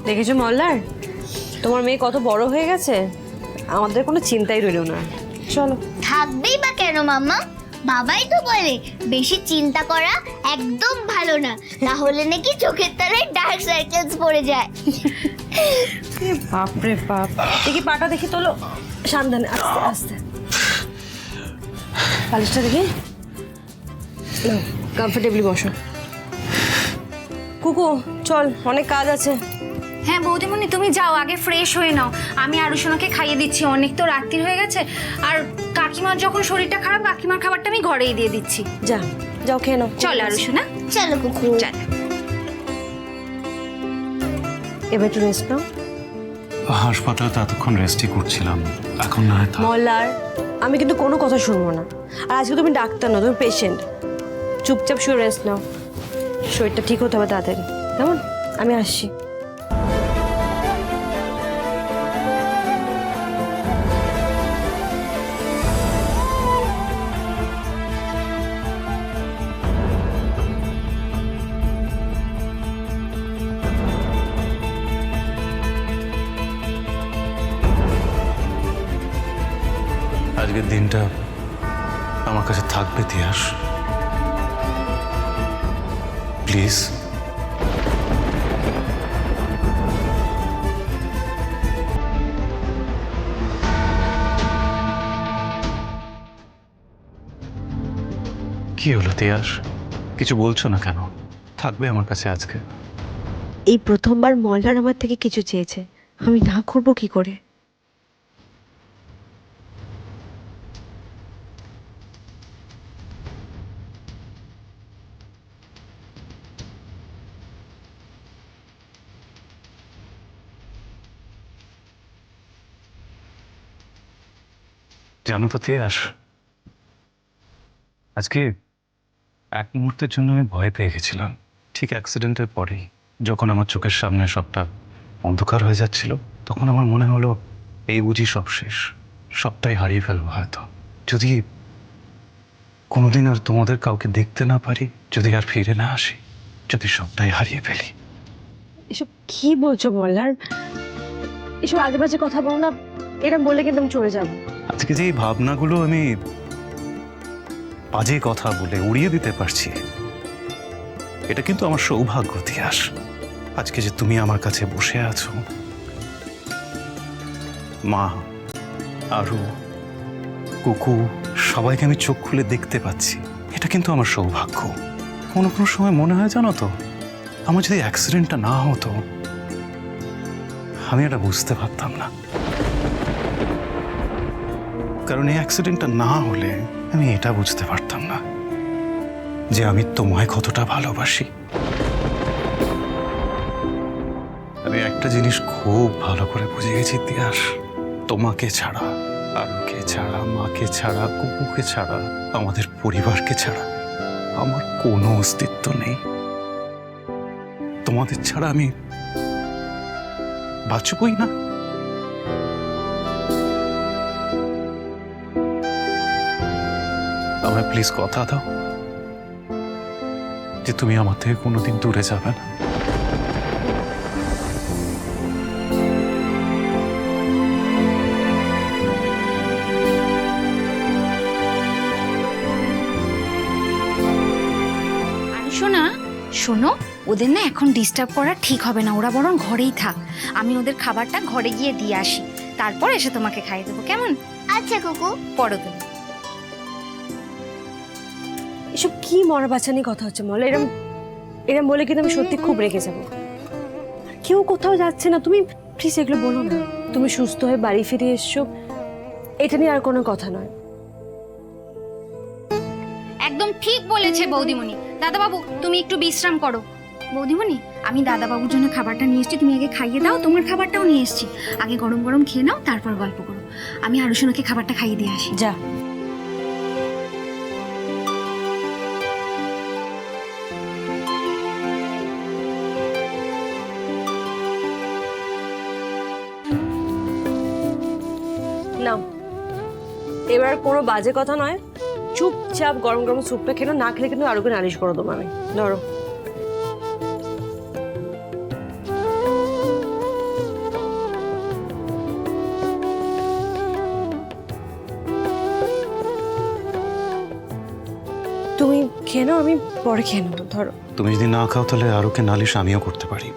দেখেছো মল্লার, তোমার মেয়ে কত বড় হয়ে গেছে, আমাদের কোনো চিন্তাই রইল না। চলো। থাকবেই বা কেন মাম্মা, বাবাই তো বলে বেশি চিন্তা করা একদম ভালো না, তাহলে নাকি চোখের তলায় ডার্ক সার্কেলস পড়ে যায়। বাপ রে বাপ, দেখি পাটা দেখি, তোলো সাবধানে, আস্তে আস্তে। পালিশটা দেখি, কমফোর্টেবলি বসো। কুকু চল, অনেক কাজ আছে। হ্যাঁ বৌদিমণি, তুমি যাও আগে ফ্রেশ হয়ে নাও, আমি আরুসোনাকে খাইয়ে দিচ্ছি, অনেক তো রাত্রি হয়ে গেছে। আর কাকিমার যখন শরীরটা খারাপ, কাকিমার খাবারটা আমি ঘরেই দিয়ে দিচ্ছি। যা যাও, খেয়ে নাও। চল আরুসোনা, চলো কুকু। চল। এবার একটু রেস্ট নাও। হাসপাতালে তো এতক্ষণ রেস্টই করছিলাম, এখন না হয় মল্লার, আমি কিন্তু কোনো কথা শুনবো না। আর আজকে তুমি ডাক্তার না, তুমি পেশেন্ট। চুপচাপ শুয়ে রেস্ট নাও, শরীরটা ঠিক হতে হবে তাড়াতাড়ি, কেমন? আমি আসছি। আজকের দিনটা আমার কাছে থাকবে তিয়াস, প্লিজ। কি হলো তিয়াস, কিছু বলছো না কেন? থাকবে আমার কাছে আজকে? এই প্রথমবার মল্লার আমার থেকে কিছু চেয়েছে, আমি না করবো কি করে? জানো তো তিয়াস, আজকে এক মুহূর্তের জন্য আমি ভয় পেয়ে গেছিলাম। ঠিক অ্যাক্সিডেন্টের পরেই যখন আমার চোখের সামনে সবটা অন্ধকার হয়ে যাচ্ছিল, তখন আমার মনে হলো এই বুঝি সব শেষ, সবটাই হারিয়ে ফেলবো হয়তো। যদি কোনোদিন আর তোমাদের কাউকে দেখতে না পারি, যদি আর ফিরে না আসি, যদি সবটাই হারিয়ে ফেলি। এসব কি বলছো মল্লার? এসব আজে বাজে কথা বলো না, এরকম বললে কিন্তু আমি চলে যাবো। আজকে যে এই ভাবনাগুলো আমি বাজে কথা বলে উড়িয়ে দিতে পারছি, এটা কিন্তু আমার সৌভাগ্য তিয়াস। আজকে যে তুমি আমার কাছে বসে আছো, মা, আরু, কুকু, সবাইকে আমি চোখ খুলে দেখতে পাচ্ছি, এটা কিন্তু আমার সৌভাগ্য। কোনো কোনো সময় মনে হয় জানো তো, আমার যদি অ্যাক্সিডেন্টটা না হতো, আমি এটা বুঝতে পারতাম না, কারণ এই অ্যাক্সিডেন্টটা না হলে আমি এটা বুঝতে পারতাম না যে আমি তোমায় কতটা ভালোবাসি। আমি একটা জিনিস খুব ভালো করে বুঝে গেছি তিয়াস, তোমাকে ছাড়া, আরুকে ছাড়া, মাকে ছাড়া, কুকুকে ছাড়া, আমাদের পরিবারকে ছাড়া আমার কোনো অস্তিত্ব নেই। তোমাদের ছাড়া আমি বাঁচবই না। আমায় প্লিজ কথা দাও যে তুমি আমার থেকে কোনোদিন দূরে যাবে না। আর শোনা, শোনো, ওদের না এখন ডিস্টার্ব করা ঠিক হবে না, ওরা বরং ঘরেই থাক। আমি ওদের খাবারটা ঘরে গিয়ে দিয়ে আসি, তারপর এসে তোমাকে খাইয়ে দেবো, কেমন? আচ্ছা কুকু। পড়ো তুমি। এসব কি মরা বাচ্চানি কথা হচ্ছে মল? এরম এরম বলে কিন্তু আমি সত্যি খুব রেগে যাবো। কেউ কোথাও যাচ্ছে না, তুমি প্লিজ এগুলো বলো না। তুমি সুস্থ হয়ে বাড়ি ফিরে এসছো, এটা নিয়ে আর কোনো কথা নয়। একদম ঠিক বলেছে বৌদিমণি। দাদাবাবু, তুমি একটু বিশ্রাম করো। বৌদিমণি, আমি দাদাবাবুর জন্য খাবারটা নিয়ে এসেছি, তুমি আগে খাইয়ে দাও। তোমার খাবারটাও নিয়ে এসেছি, আগে গরম গরম খেয়ে নাও, তারপর গল্প করো। আমি আরুষোনাকে খাবারটা খাইয়ে দিয়ে আসি। যা। নাও, এবার কোনো বাজে কথা নয়, চুপচাপ গরম গরম স্যুপটা খেলো, না খেলে কিন্তু আরোকে নালিশ করে দেবো আমি। ধরো। তুমি খেয়ে নাও, আমি পরে খেয়ে নেবো। ধরো। তুমি যদি না খাও তাহলে আরুকে নালিশ আমিও করতে পারি।